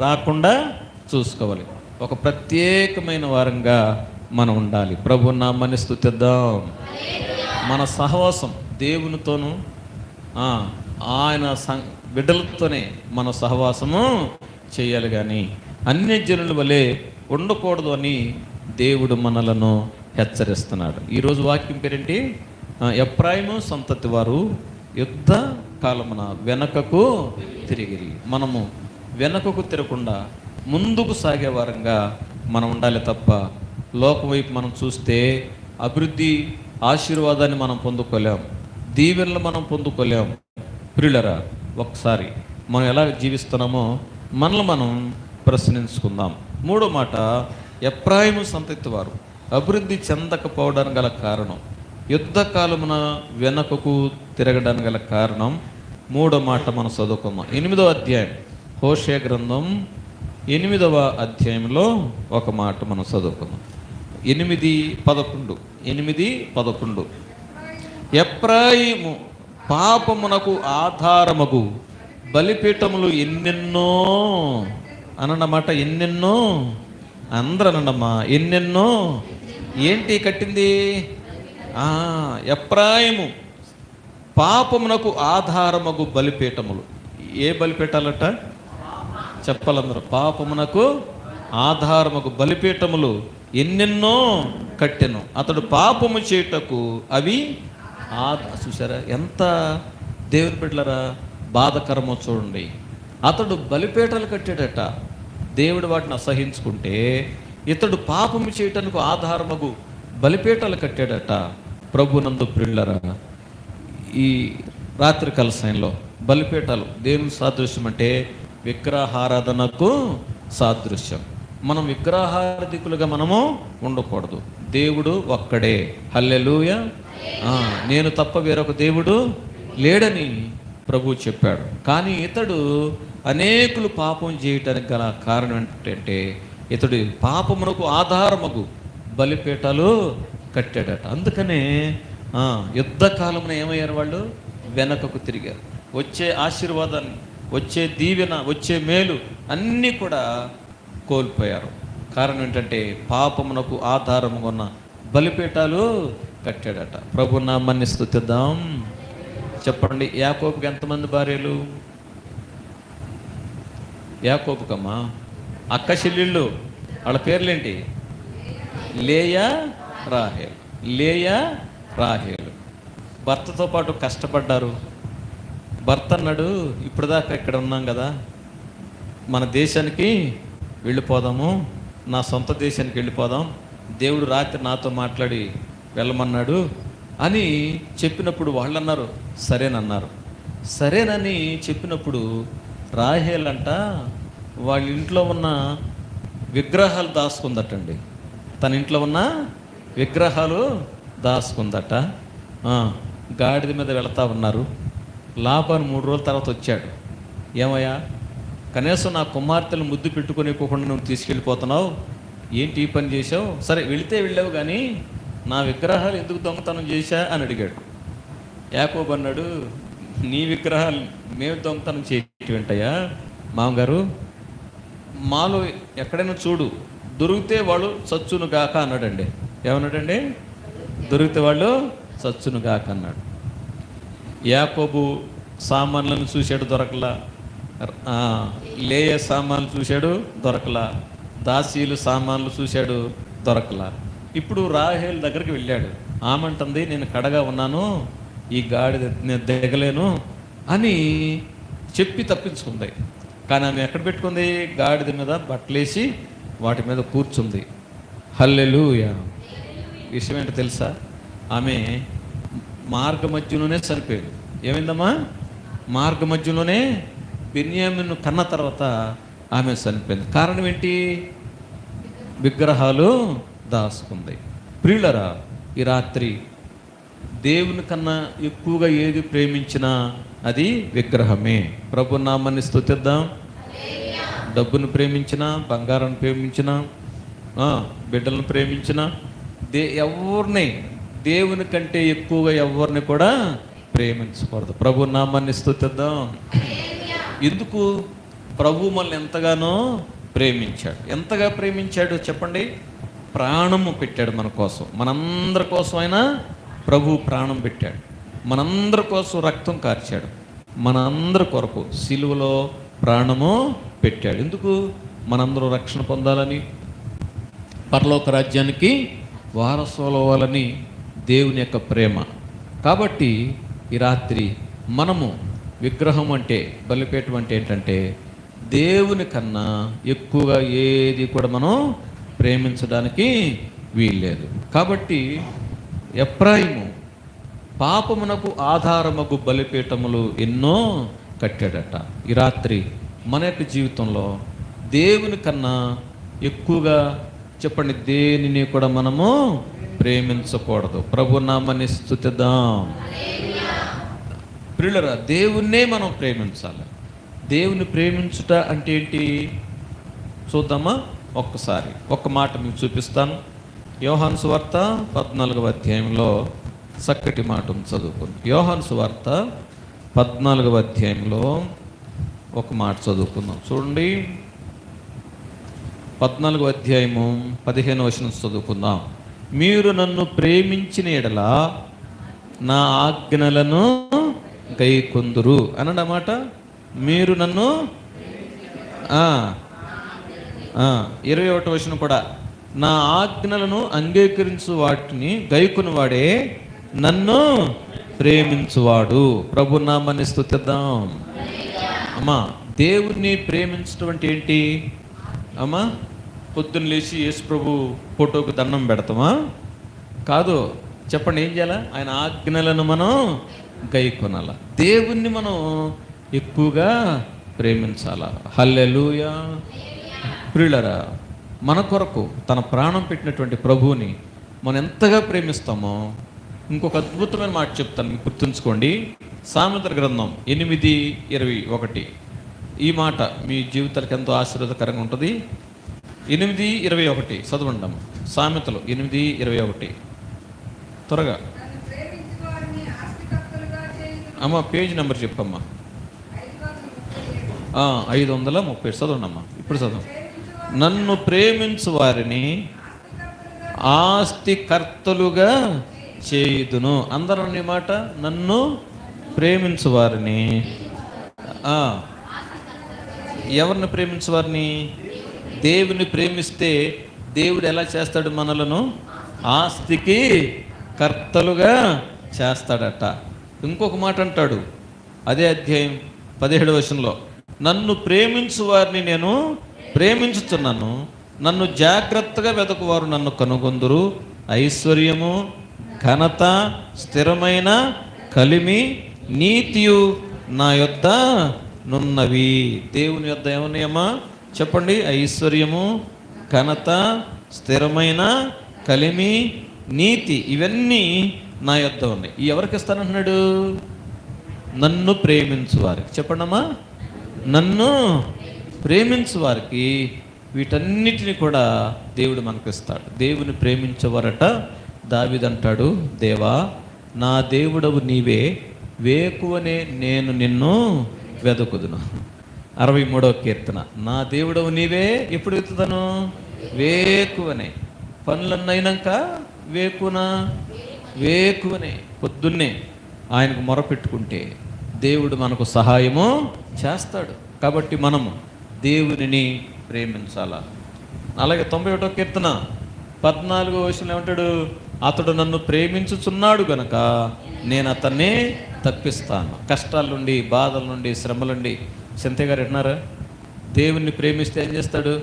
రాకుండా చూసుకోవాలి. ఒక ప్రత్యేకమైన వారంగా మనం ఉండాలి. ప్రభు నామమున స్తుతిద్దాం. మన సహవాసం దేవునితోనూ ఆయన బిడ్డలతోనే మన సహవాసము చేయాలి, కానీ అన్యజనుల వలె ఉండకూడదు అని దేవుడు మనలను హెచ్చరిస్తున్నాడు. ఈరోజు వాక్యం పేరేంటి? ఎఫ్రాయిము సంతతి వారు యుద్ధ కాలమున వెనకకు తిరిగిరి. మనము వెనకకు తిరగకుండా ముందుకు సాగే వారంగా మనం ఉండాలి తప్ప లోకం వైపు మనం చూస్తే అభివృద్ధి ఆశీర్వాదాన్ని మనం పొందుకోలేం, దీవెనలు మనం పొందుకోలేం. ప్రియులరా, ఒకసారి మనం ఎలా జీవిస్తున్నామో మనల్ని మనం ప్రశ్నించుకుందాం. మూడో మాట, ఎఫ్రాయిము సంతతి వారు అభివృద్ధి చెందకపోవడానికి గల కారణం, యుద్ధ కాలమున వెనకకు తిరగడానికి గల కారణం. మూడో మాట మనం చదువుకుందాం. 8వ అధ్యాయం, హోషేయ గ్రంథం 8వ అధ్యాయంలో ఒక మాట మనం చదువుకుందాం. 8:11 ఎఫ్రాయిము పాపమునకు ఆధారమగు బలిపీఠములు ఎన్నెన్నో అన్నమాట. ఎన్నెన్నో అందరూ అన్నమ్మా, ఎన్నెన్నో. ఏంటి కట్టింది? ఎఫ్రాయిము పాపమునకు ఆధారమగు బలిపీఠములు. ఏ బలిపీఠాలట చెప్పాలందరూ? పాపమునకు ఆధారమగు బలిపీఠములు ఎన్నెన్నో కట్టెను. అతడు పాపము చేయుటకు అవి చూసారా ఎంత దేవుని బిడ్డలారా బాధకరమో చూడండి. అతడు బలిపీఠాలు కట్టాడట, దేవుడు వాటిని అసహించుకుంటే ఇతడు పాపము చేయటానికి ఆధారమగు బలిపీఠాలు కట్టాడట. ప్రభునందు ప్రియులరా, ఈ రాత్రి కాల సమయంలో బలిపీఠాలు దేవుని సాదృశ్యం అంటే విగ్రహారాధనకు సాదృశ్యం. మనం విగ్రహారాధికులుగా మనము ఉండకూడదు. దేవుడు ఒక్కడే. హల్లెలూయా. నేను తప్ప వేరొక దేవుడు లేడని ప్రభు చెప్పాడు. కానీ ఇతడు అనేకులు పాపం చేయటానికి గల కారణం ఏంటంటే ఇతడు పాపమునకు ఆధారమగు బలిపీఠాలు కట్టాడట. అందుకనే యుద్ధకాలమున ఏమయ్యారు? వాళ్ళు వెనకకు తిరిగారు. వచ్చే ఆశీర్వాదాన్ని, వచ్చే దీవెన, వచ్చే మేలు అన్నీ కూడా కోల్పోయారు. కారణం ఏంటంటే పాపమునకు ఆధారముగా ఉన్న బలిపీఠాలు కట్టాడట. ప్రభు నామాన్ని స్తుతిద్దాం. చెప్పండి, యాకోబుకి ఎంతమంది భార్యలు? యాకోబుకమ్మా అక్క చెల్లెళ్ళు, వాళ్ళ పేర్లేంటి? లేయా, రాహేలు. లేయా, రాహేలు భర్తతో పాటు కష్టపడ్డారు. భర్త అన్నాడు, ఇప్పుడు దాకా ఇక్కడ ఉన్నాం కదా, మన దేశానికి వెళ్ళిపోదాము, నా సొంత దేశానికి వెళ్ళిపోదాం, దేవుడు రాత్రి నాతో మాట్లాడి వెళ్ళమన్నాడు అని చెప్పినప్పుడు వాళ్ళు అన్నారు సరేనన్నారు. సరేనని చెప్పినప్పుడు రాహేలంట వాళ్ళ ఇంట్లో ఉన్న విగ్రహాలు దాచుకుందటండి. తన ఇంట్లో ఉన్న విగ్రహాలు దాచుకుందట. గాడిద మీద వెళతా ఉన్నారు. లాభాన్ని 3 రోజుల తర్వాత వచ్చాడు. ఏమయ్యా, కనీసం నా కుమార్తెలు ముద్దు పెట్టుకోనివ్వకుండా నువ్వు తీసుకెళ్ళిపోతున్నావు, ఏంటి ఈ పని చేసావు? సరే వెళితే వెళ్ళావు, కానీ నా విగ్రహాలు ఎందుకు దొంగతనం చేశా అని అడిగాడు. యాకోబు అన్నాడు, నీ విగ్రహాలు మేము దొంగతనం చేయటంటయ్యా మామగారు, మాలో ఎక్కడైనా చూడు, దొరికితే వాళ్ళు చచ్చును గాక అన్నాడండి. ఏమన్నాడండి? దొరికితే వాళ్ళు చచ్చును గాక అన్నాడు. యాకోబు సామాన్లను చూశాడు, దొరకలా. లేయ సామాన్లు చూశాడు, దొరకలా. దాసీలు సామాన్లు చూశాడు, దొరకలా. ఇప్పుడు రాహేల్ దగ్గరికి వెళ్ళాడు. ఆమంటుంది, నేను కడగా ఉన్నాను, ఈ గాడిద నేను దిగలేను అని చెప్పి తప్పించుకుంది. కానీ ఆమె ఎక్కడ పెట్టుకుంది? గాడిద మీద బట్టలేసి వాటి మీద కూర్చుంది. హల్లెలూయా. విషయం ఏంటో తెలుసా? ఆమె మార్గ మధ్యలోనే చనిపోయింది. ఏమైందమ్మా? మార్గ మధ్యలోనే బెన్యామీను కన్న తర్వాత ఆమె చనిపోయింది. కారణం ఏంటి? విగ్రహాలు దాచుకుంది. ప్రియులరా, ఈ రాత్రి దేవుని కన్నా ఎక్కువగా ఏది ప్రేమించినా అది విగ్రహమే. ప్రభు నామాన్ని స్తుతిద్దాం. డబ్బును ప్రేమించినా, బంగారాన్ని ప్రేమించినా, బిడ్డలను ప్రేమించినా, ఎవరిని దేవుని కంటే ఎక్కువగా ఎవరిని కూడా ప్రేమించకూడదు. ప్రభు నామాన్ని స్తుతిద్దాం. ఎందుకు? ప్రభు మనల్ని ఎంతగానో ప్రేమించాడు. ఎంతగా ప్రేమించాడు చెప్పండి? ప్రాణము పెట్టాడు మన కోసం. మనందరి కోసం ఆయన ప్రభు ప్రాణం పెట్టాడు. మనందరి కోసం రక్తం కార్చాడు. మనందరి కొరకు సిలువలో ప్రాణము పెట్టాడు. ఎందుకు? మనందరూ రక్షణ పొందాలని, పరలోక రాజ్యానికి వారసులు అవ్వాలని దేవుని యొక్క ప్రేమ. కాబట్టి ఈ రాత్రి మనము విగ్రహం అంటే, బలిపీఠం అంటే ఏంటంటే దేవుని కన్నా ఎక్కువగా ఏది కూడా మనం ప్రేమించడానికి వీల్లేదు. కాబట్టి ఎఫ్రాయిము పాపమునకు ఆధారమగు బలిపీఠములు ఎన్నో కట్టాడట. ఈ రాత్రి మన యొక్క జీవితంలో దేవుని కన్నా ఎక్కువగా చెప్పండి, దేనిని కూడా మనము ప్రేమించకూడదు. ప్రభు నామని స్తుతిద్దాం. ప్రియులరా, దేవుణ్ణే మనం ప్రేమించాలి. దేవుని ప్రేమించుట అంటే ఏంటి చూద్దామా? ఒక్కసారి ఒక్క మాట మీకు చూపిస్తాను. యోహాను సువార్త 14వ అధ్యాయంలో చక్కటి మాట చదువుకుంది. యోహాను సువార్త 14వ అధ్యాయంలో ఒక మాట చదువుకుందాం. చూడండి, 14వ అధ్యాయము 15వ వచనం చదువుకుందాం. మీరు నన్ను ప్రేమించిన ఎడల నా ఆజ్ఞలను గైకొందురు అన్నమాట. మీరు నన్ను 21వ వచనం కూడా, నా ఆజ్ఞలను అంగీకరించు వాటిని గైకొని వాడే నన్ను ప్రేమించువాడు. ప్రభు నామని స్తుతిద్దాం. అమ్మా, దేవుణ్ణి ప్రేమించడం అంటే ఏంటి అమ్మా? పొద్దున్న లేచి యేసు ప్రభు ఫోటోకు దండం పెడతామా? కాదు. చెప్పండి, ఏం చేయాలా? ఆయన ఆజ్ఞలను మనం గైకొనాల. దేవుణ్ణి మనం ఎక్కువగా ప్రేమించాలా. హల్లెలూయా. ప్రియులరా, మన కొరకు తన ప్రాణం పెట్టినటువంటి ప్రభువుని మనం ఎంతగా ప్రేమిస్తామో ఇంకొక అద్భుతమైన మాట చెప్తాను, మీకు గుర్తుంచుకోండి. సామెతల గ్రంథం 8:21. ఈ మాట మీ జీవితాలకు ఎంతో ఆశీర్వాదకరంగా ఉంటుంది. 8:21 చదవండి. సామెతలు 8:21 త్వరగా అమ్మ. పేజ్ నెంబర్ చెప్పమ్మా. 530 చదవండి అమ్మా. ఇప్పుడు చదవం. నన్ను ప్రేమించు వారిని ఆస్తికర్తలుగా చేయుదును. అందరూ అనే మాట. నన్ను ప్రేమించు వారిని, ఎవరిని ప్రేమించు వారిని? దేవుని ప్రేమిస్తే దేవుడు ఎలా చేస్తాడు? మనలను ఆస్తికి కర్తలుగా చేస్తాడట. ఇంకొక మాట అంటాడు అదే అధ్యాయం 17వ వచనంలో, నన్ను ప్రేమించు వారిని నేను ప్రేమించుతున్నాను, నన్ను జాగ్రత్తగా వెతకువారు నన్ను కనుగొందురు. ఐశ్వర్యము, ఘనత, స్థిరమైన కలిమి, నీతియు నా యొద్ద నున్నవి. దేవుని యొద్ద ఏమన్నాయమ్మా? చెప్పండి. ఐశ్వర్యము, ఘనత, స్థిరమైన కలిమి, నీతి, ఇవన్నీ నా యొద్ద ఉన్నాయి. ఈ ఎవరికి ఇస్తానంటున్నాడు? నన్ను ప్రేమించు వారికి. చెప్పండమ్మా, నన్ను ప్రేమించు వారికి వీటన్నిటిని కూడా దేవుడు మనకు ఇస్తాడు. దేవుని ప్రేమించేవారట. దావీదంటాడు, దేవా నా దేవుడవు నీవే, వేకువనే నేను నిన్ను వెదకుదును. 63వ కీర్తన. నా దేవుడవు నీవే, ఎప్పుడు వెతుకుతాను? వేకువనే. పనులన్నైనాక వేకువనే పొద్దున్నే ఆయనకు మొరపెట్టుకుంటే దేవుడు మనకు సహాయము చేస్తాడు. కాబట్టి మనము దేవునిని ప్రేమించాలా. అలాగే 91వ కీర్తన 14వ వచనంలో ఏమంటాడు? అతడు నన్ను ప్రేమించుచున్నాడు గనక నేను అతన్ని తప్పిస్తాను. కష్టాల నుండి, బాధల నుండి, శ్రమల నుండి. చింతయ్య గారు ఎన్నారా? దేవుణ్ణి ప్రేమిస్తే ఏం చేస్తాడు?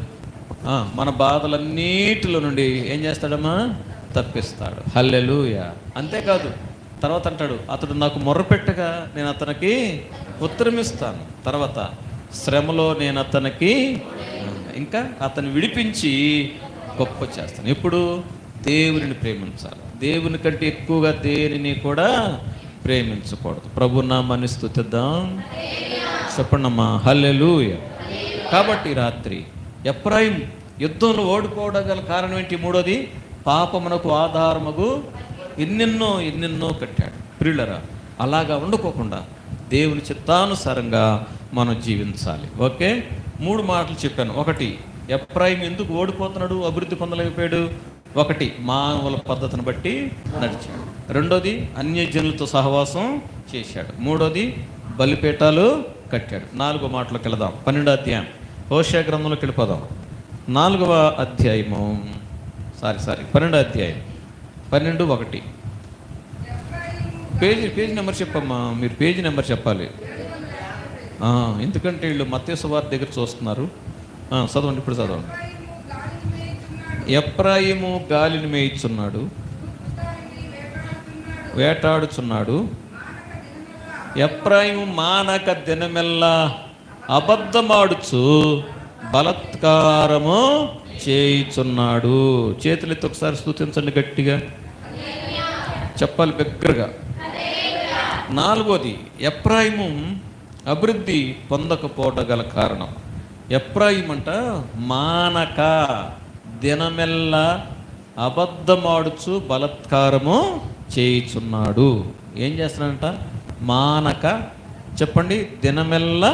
మన బాధలన్నిటిలో నుండి ఏం చేస్తాడమ్మా? తప్పిస్తాడు. హల్లెలూయా. అంతేకాదు, తర్వాత అంటాడు, అతడు నాకు మొర్రపెట్టగా నేను అతనికి ఉత్తరమిస్తాను. తర్వాత శ్రమలో నేను అతనికి ఇంకా అతన్ని విడిపించి గొప్ప చేస్తాను. ఎప్పుడు? దేవునిని ప్రేమించాలి. దేవుని కంటే ఎక్కువగా దేనిని కూడా ప్రేమించకూడదు. ప్రభు నామాన్ని స్తుతిద్దాం. చెప్పండమ్మా హల్లెలూయా. కాబట్టి రాత్రి ఎఫ్రాయిం యుద్ధంలో ఓడిపోవడం గల కారణం ఏంటి? మూడోది, పాపమునకు ఆధారముగు ఎన్నెన్నో కట్టాడు. ప్రియులరా, అలాగా ఉండకోకుండా దేవుని చిత్తానుసారంగా మనం జీవించాలి. ఓకే, 3 మాటలు చెప్పాను. ఒకటి, ఎఫ్రాయిం ఎందుకు ఓడిపోతున్నాడు, అభివృద్ధి పొందలేకపోయాడు? ఒకటి, మానవుల పద్ధతిని బట్టి నడిచాడు. రెండోది, అన్యజనులతో సహవాసం చేశాడు. మూడోది, బలిపీఠాలు కట్టాడు. 4వ మాటలోకి వెళదాం. 12వ అధ్యాయం హోషేయ గ్రంథంలోకి వెళ్ళిపోదాం. 4వ అధ్యాయము 12వ అధ్యాయం 12:1. పేజీ నెంబర్ చెప్పమ్మా. మీరు పేజీ నెంబర్ చెప్పాలి. ఎందుకంటే వీళ్ళు మత్తయి సువార్త దగ్గర చూస్తున్నారు. చదవండి, ఇప్పుడు చదవండి. ఎఫ్రాయిము గాలిని మేయిచున్నాడు, వేటాడుచున్నాడు. ఎఫ్రాయిము మానక దినమెల్లా అబద్ధమాడుచు బలత్కారము చేయుచున్నాడు. చేతులెత్తి ఒకసారి స్తుతించండి గట్టిగా, చెప్పాలి బిగ్గరగా. 4వది, ఎఫ్రాయిము అభివృద్ధి పొందకపోవడం గల కారణం. ఎఫ్రాయిం అంట మానక దినమెల్లా అబద్ధమాడుచు బలత్కారము చేయుచున్నాడు. ఏం చేస్తున్నాడంట? మానక, చెప్పండి, దినమెల్లా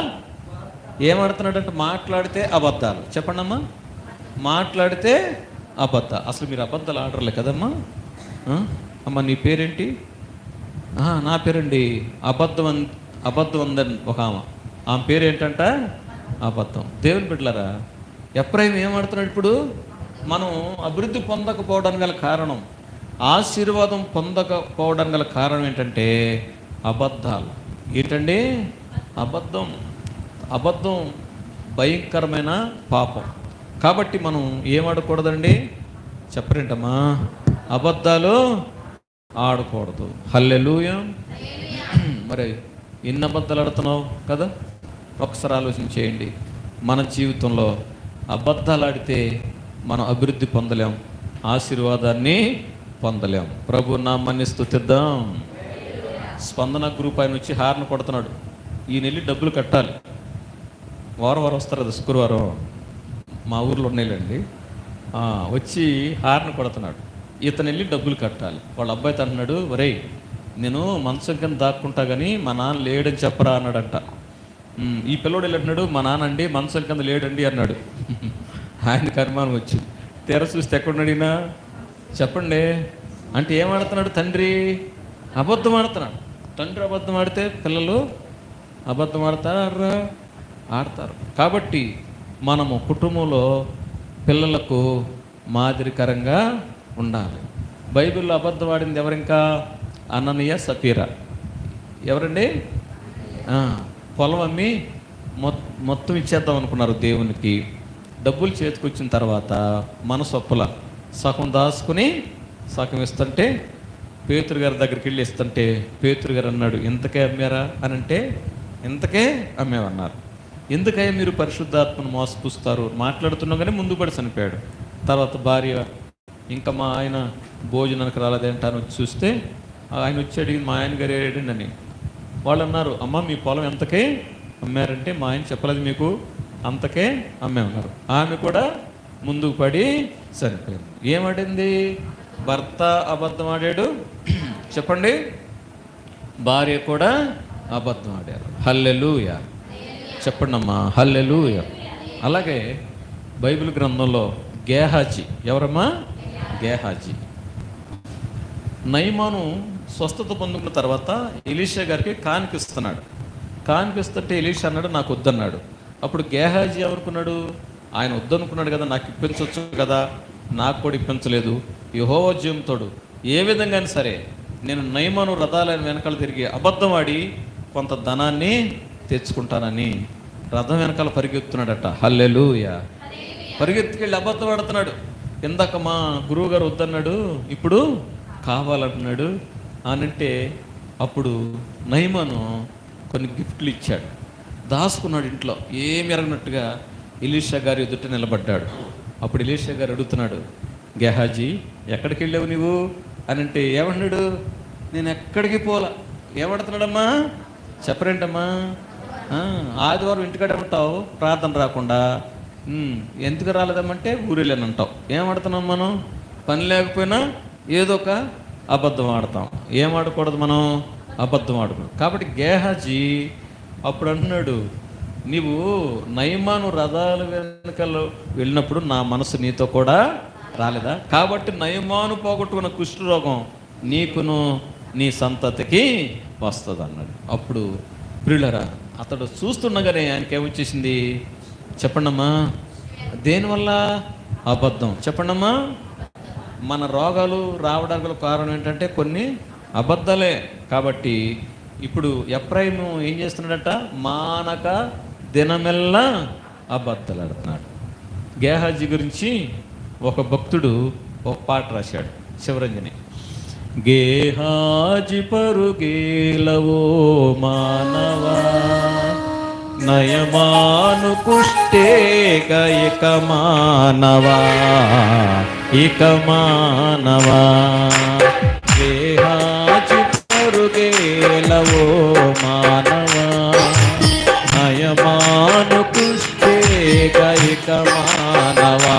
ఏమాడుతున్నాడంటే మాట్లాడితే అబద్ధాలు. చెప్పండి అమ్మా, మాట్లాడితే అబద్ధాలు. అసలు మీరు అబద్ధాలు ఆడర్లే కదమ్మా. అమ్మ నీ పేరేంటి? నా పేరండి అబద్ధం ఉందని ఒక ఆమె పేరు ఏంటంట? అబద్ధం. దేవుని బిడ్డలారా, ఎఫ్రాయిము ఏమాడుతున్నాడు ఇప్పుడు? మనం అభివృద్ధి పొందకపోవడానికి గల కారణం, ఆశీర్వాదం పొందకపోవడానికి గల కారణం ఏంటంటే అబద్ధాలు. ఏంటండి? అబద్ధం భయంకరమైన పాపం. కాబట్టి మనం ఏమాడకూడదండి? చెప్పరేంటమ్మా? అబద్ధాలు ఆడకూడదు. హల్లెలూయా. మరి ఎన్ని అబద్ధాలు ఆడుతున్నావు కదా? ఒకసారి ఆలోచన చేయండి. మన జీవితంలో అబద్ధాలు ఆడితే మనం అభివృద్ధి పొందలేం, ఆశీర్వాదాన్ని పొందలేం. ప్రభు నామాన్ని స్తుతిద్దాం. స్పందన గ్రూప్ ఆయన వచ్చి హార్న్ కొడుతున్నాడు. ఈయన వెళ్ళి డబ్బులు కట్టాలి. వారం వస్తారు కదా, శుక్రవారం మా ఊర్లో ఉన్నాయిలేండి. వచ్చి హార్న్ కొడుతున్నాడు. ఇతను వెళ్ళి డబ్బులు కట్టాలి. వాళ్ళ అబ్బాయితో అంటున్నాడు, ఒరేయ్ నేను మంచం కింద దాక్కుంటా కానీ మా నాన్న లేడని చెప్పరా అన్నాడంట. ఈ పిల్లోడు వెళ్ళినాడు, మా నాన్న అండి మంచం కింద లేడండి అన్నాడు. ఆయనకు అనుమానం వచ్చింది. తెర చూస్తే ఎక్కడున్నాడినా చెప్పండి అంటే ఏమాడుతున్నాడు? తండ్రి అబద్ధం ఆడుతున్నాడు. తండ్రి అబద్ధం ఆడితే పిల్లలు అబద్ధం ఆడతారు. కాబట్టి మనము కుటుంబంలో పిల్లలకు మాదిరికరంగా ఉండాలి. బైబిల్లో అబద్ధం ఆడింది ఎవరింకా? అననీయ సఫీరా. ఎవరండి? పొలం అమ్మి మొత్తం ఇచ్చేద్దాం అనుకున్నారు దేవునికి. డబ్బులు చేతికొచ్చిన తర్వాత మనసు ఒప్పల సగం దాచుకుని సగం ఇస్తుంటే పేతురు గారి దగ్గరికి వెళ్ళి ఇస్తుంటే పేతురు గారు అన్నాడు, ఇంతకే అమ్మారా అని అంటే ఇంతకే అమ్మేమన్నారు. ఎందుకయ్యా మీరు పరిశుద్ధాత్మను మోసపుస్తారు? మాట్లాడుతున్నాగానే ముందు పడి చనిపోయాడు. తర్వాత భార్య ఇంకా మా ఆయన భోజనానికి రాలేదేంటాను వచ్చి చూస్తే ఆయన వచ్చి అడిగి మా ఆయన గారు ఏడండి అని. వాళ్ళు అన్నారు, అమ్మ మీ పొలం ఎంతకే అమ్మారంటే మా ఆయన చెప్పలేదు మీకు, అంతకే అమ్మేమన్నారు. ఆమె కూడా ముందుకు పడి చనిపోయింది. ఏమాడింది? భర్త అబద్ధం ఆడాడు, చెప్పండి, భార్య కూడా అబద్ధం ఆడారు. హల్లెలూయా. చెప్పండి అమ్మా, హల్లెలూయా. అలాగే బైబిల్ గ్రంథంలో గేహాజీ, ఎవరమ్మా? గేహాజీ. నయమాను స్వస్థత పొందుకున్న తర్వాత ఎలీషా గారికి కానిపిస్తున్నాడు. కానిపిస్తుంటే ఎలీషా అన్నాడు, నాకు వద్దన్నాడు. అప్పుడు గేహాజీ ఎవరుకున్నాడు? ఆయన వద్దనుకున్నాడు కదా, నాకు ఇప్పించవచ్చు కదా, నాకు కూడా ఇప్పించలేదు. యెహోవా జీవంతోడు ఏ విధంగా సరే నేను నయమాను రథాలను వెనకాల తిరిగి అబద్ధం ఆడి కొంత ధనాన్ని తెచ్చుకుంటానని రథం వెనకాల పరిగెత్తున్నాడట. హల్లెలూయా. పరిగెత్తుకెళ్ళి అబద్ధం ఆడుతున్నాడు. ఇందాక మా గురువు గారు వద్దన్నాడు, ఇప్పుడు కావాలంటున్నాడు అనంటే అప్పుడు నయమాను కొన్ని గిఫ్ట్లు ఇచ్చాడు, దాచుకున్నాడు ఇంట్లో. ఏమి ఎరగనట్టుగా ఎలీషా గారి ఎదుట నిలబడ్డాడు. అప్పుడు ఎలీషా గారు అడుగుతున్నాడు, గేహాజీ ఎక్కడికి వెళ్ళావు నువ్వు అని అంటే ఏమన్నాడు? నేను ఎక్కడికి పోలా. ఏమడుతున్నాడమ్మా? చెప్పరేంటమ్మా? ఆదివారం ఇంటికాడ ఉంటావు ప్రార్థన రాకుండా. ఎందుకు రాలేదమ్మంటే ఊరెళ్ళానంటావు. ఏమాడుతున్నాం మనం? పని లేకపోయినా ఏదో ఒక అబద్ధం ఆడతాం. ఏం ఆడకూడదు మనం? అబద్ధం ఆడకూడదు. కాబట్టి గేహాజీ అప్పుడు అంటున్నాడు, నీవు నయమాను రథాల వెనుకలో వెళ్ళినప్పుడు నా మనసు నీతో కూడా రాలేదా? కాబట్టి నయమాను పోగొట్టుకున్న కుష్ఠరోగం నీకును నీ సంతతికి వస్తుంది అన్నాడు. అప్పుడు ప్రియులరా, అతడు చూస్తుండగానే ఆయనకి ఏమొచ్చేసింది? చెప్పండమ్మా, దేనివల్ల? అబద్ధం. చెప్పండమ్మా. మన రోగాలు రావడానికి కారణం ఏంటంటే కొన్ని అబద్ధాలే. కాబట్టి ఇప్పుడు ఎఫ్రాయిము ఏం చేస్తున్నాడట? మానక దినమెల్లా అబద్ధాలాడుతున్నాడు. గేహాజీ గురించి ఒక భక్తుడు ఒక పాట రాశాడు, శివరంజని. గేహాజీ పరుగేలవో మానవా, నయమాను కుష్టేక ఇక మానవా, ఇక మానవా. గేహాజీ పరుగేలవో మానవా, నయమాను కుష్టేక ఇక మానవా,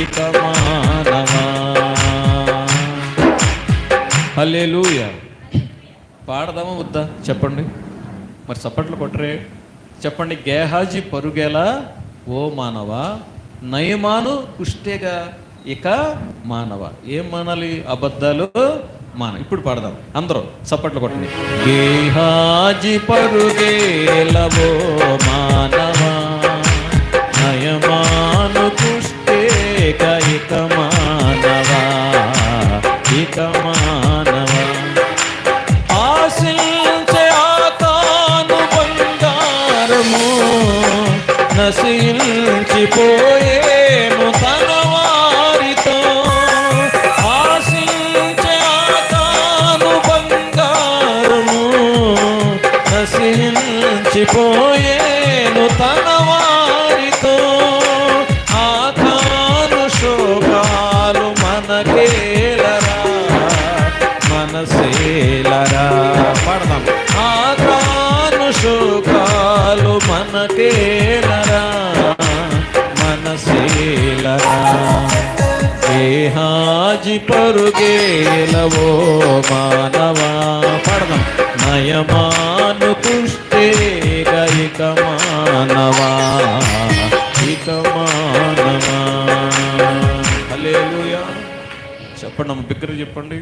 ఇక మానవా. హల్లెలూయా. పాడదామా వద్దా చెప్పండి? మరి చప్పట్లు కొట్టరే చెప్పండి. గేహాజీ పరుగేలా ఓ మానవ, నయమాను కుష్టేగా ఇక మానవ. ఏం మానాలి? అబద్ధాలు మాన. ఇప్పుడు పాడదాం అందరూ చప్పట్లు కొట్టండి. గేహాజీ పరుగేలా ఓ మానవ, నయమాను కుష్టేగా ఇక మానవ, ఇక మానవ. ఆశించే ఆకాను బంగారము, నశించిపోయేను తన వారితో. ఆశించే ఆకాను బంగారము, నశించిపోయేను తన వారితో. ఆకాను శోకాలు మనకేలరా, మనసేలరా. పడదాం. ఆకాను శోకాలు మనకేలరా, మనసేలరా. గేహాజీ పరుగేలవో మానవా, పడదాం. నయమాను కుష్టేక ఇక మానవా, ఇక మానవా. హల్లెలూయా. చెప్పండి అమ్మ, బిగ్గరగా చెప్పండి.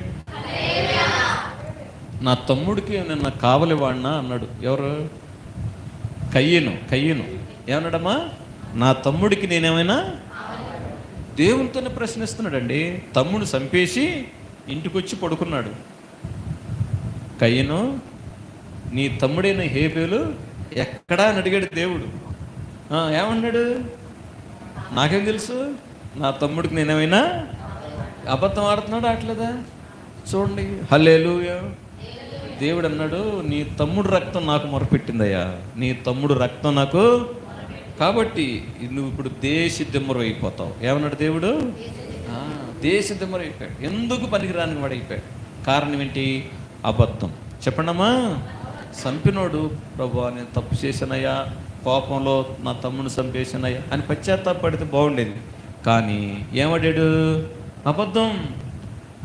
నా తమ్ముడికి నిన్న కావలి వాడినా అన్నాడు. ఎవరు? కయ్యను ఏమన్నాడమ్మా? నా తమ్ముడికి నేనేమైనా? దేవునితోనే ప్రశ్నిస్తున్నాడండి. తమ్ముడు చంపేసి ఇంటికి వచ్చి పడుకున్నాడు. కయ్యను, నీ తమ్ముడైన హేబేలు ఎక్కడా అని అడిగాడు దేవుడు. ఏమన్నాడు? నాకేం తెలుసు, నా తమ్ముడికి నేనేమైనా? అబద్ధం ఆడుతున్నాడు ఆడలేదా? చూడండి. హల్లెలూయా. దేవుడు అన్నాడు, నీ తమ్ముడు రక్తం నాకు మొరపెట్టిందయ్యా, నీ తమ్ముడు రక్తం నాకు. కాబట్టి నువ్వు ఇప్పుడు దేశదిమ్మరు అయిపోతావు. ఏమన్నాడు దేవుడు? దేశదిమ్మరు అయిపోయాడు. ఎందుకు పనికిరాని వాడు అయిపోయాడు. కారణం ఏంటి? అబద్ధం. చెప్పండమ్మా. చంపినోడు, ప్రభువా నేను తప్పు చేశానయ్యా, కోపంలో నా తమ్ముని చంపేశానయ్యా అని పశ్చాత్తాపడితే బాగుండేది. కానీ ఏమడాడు? అబద్ధం.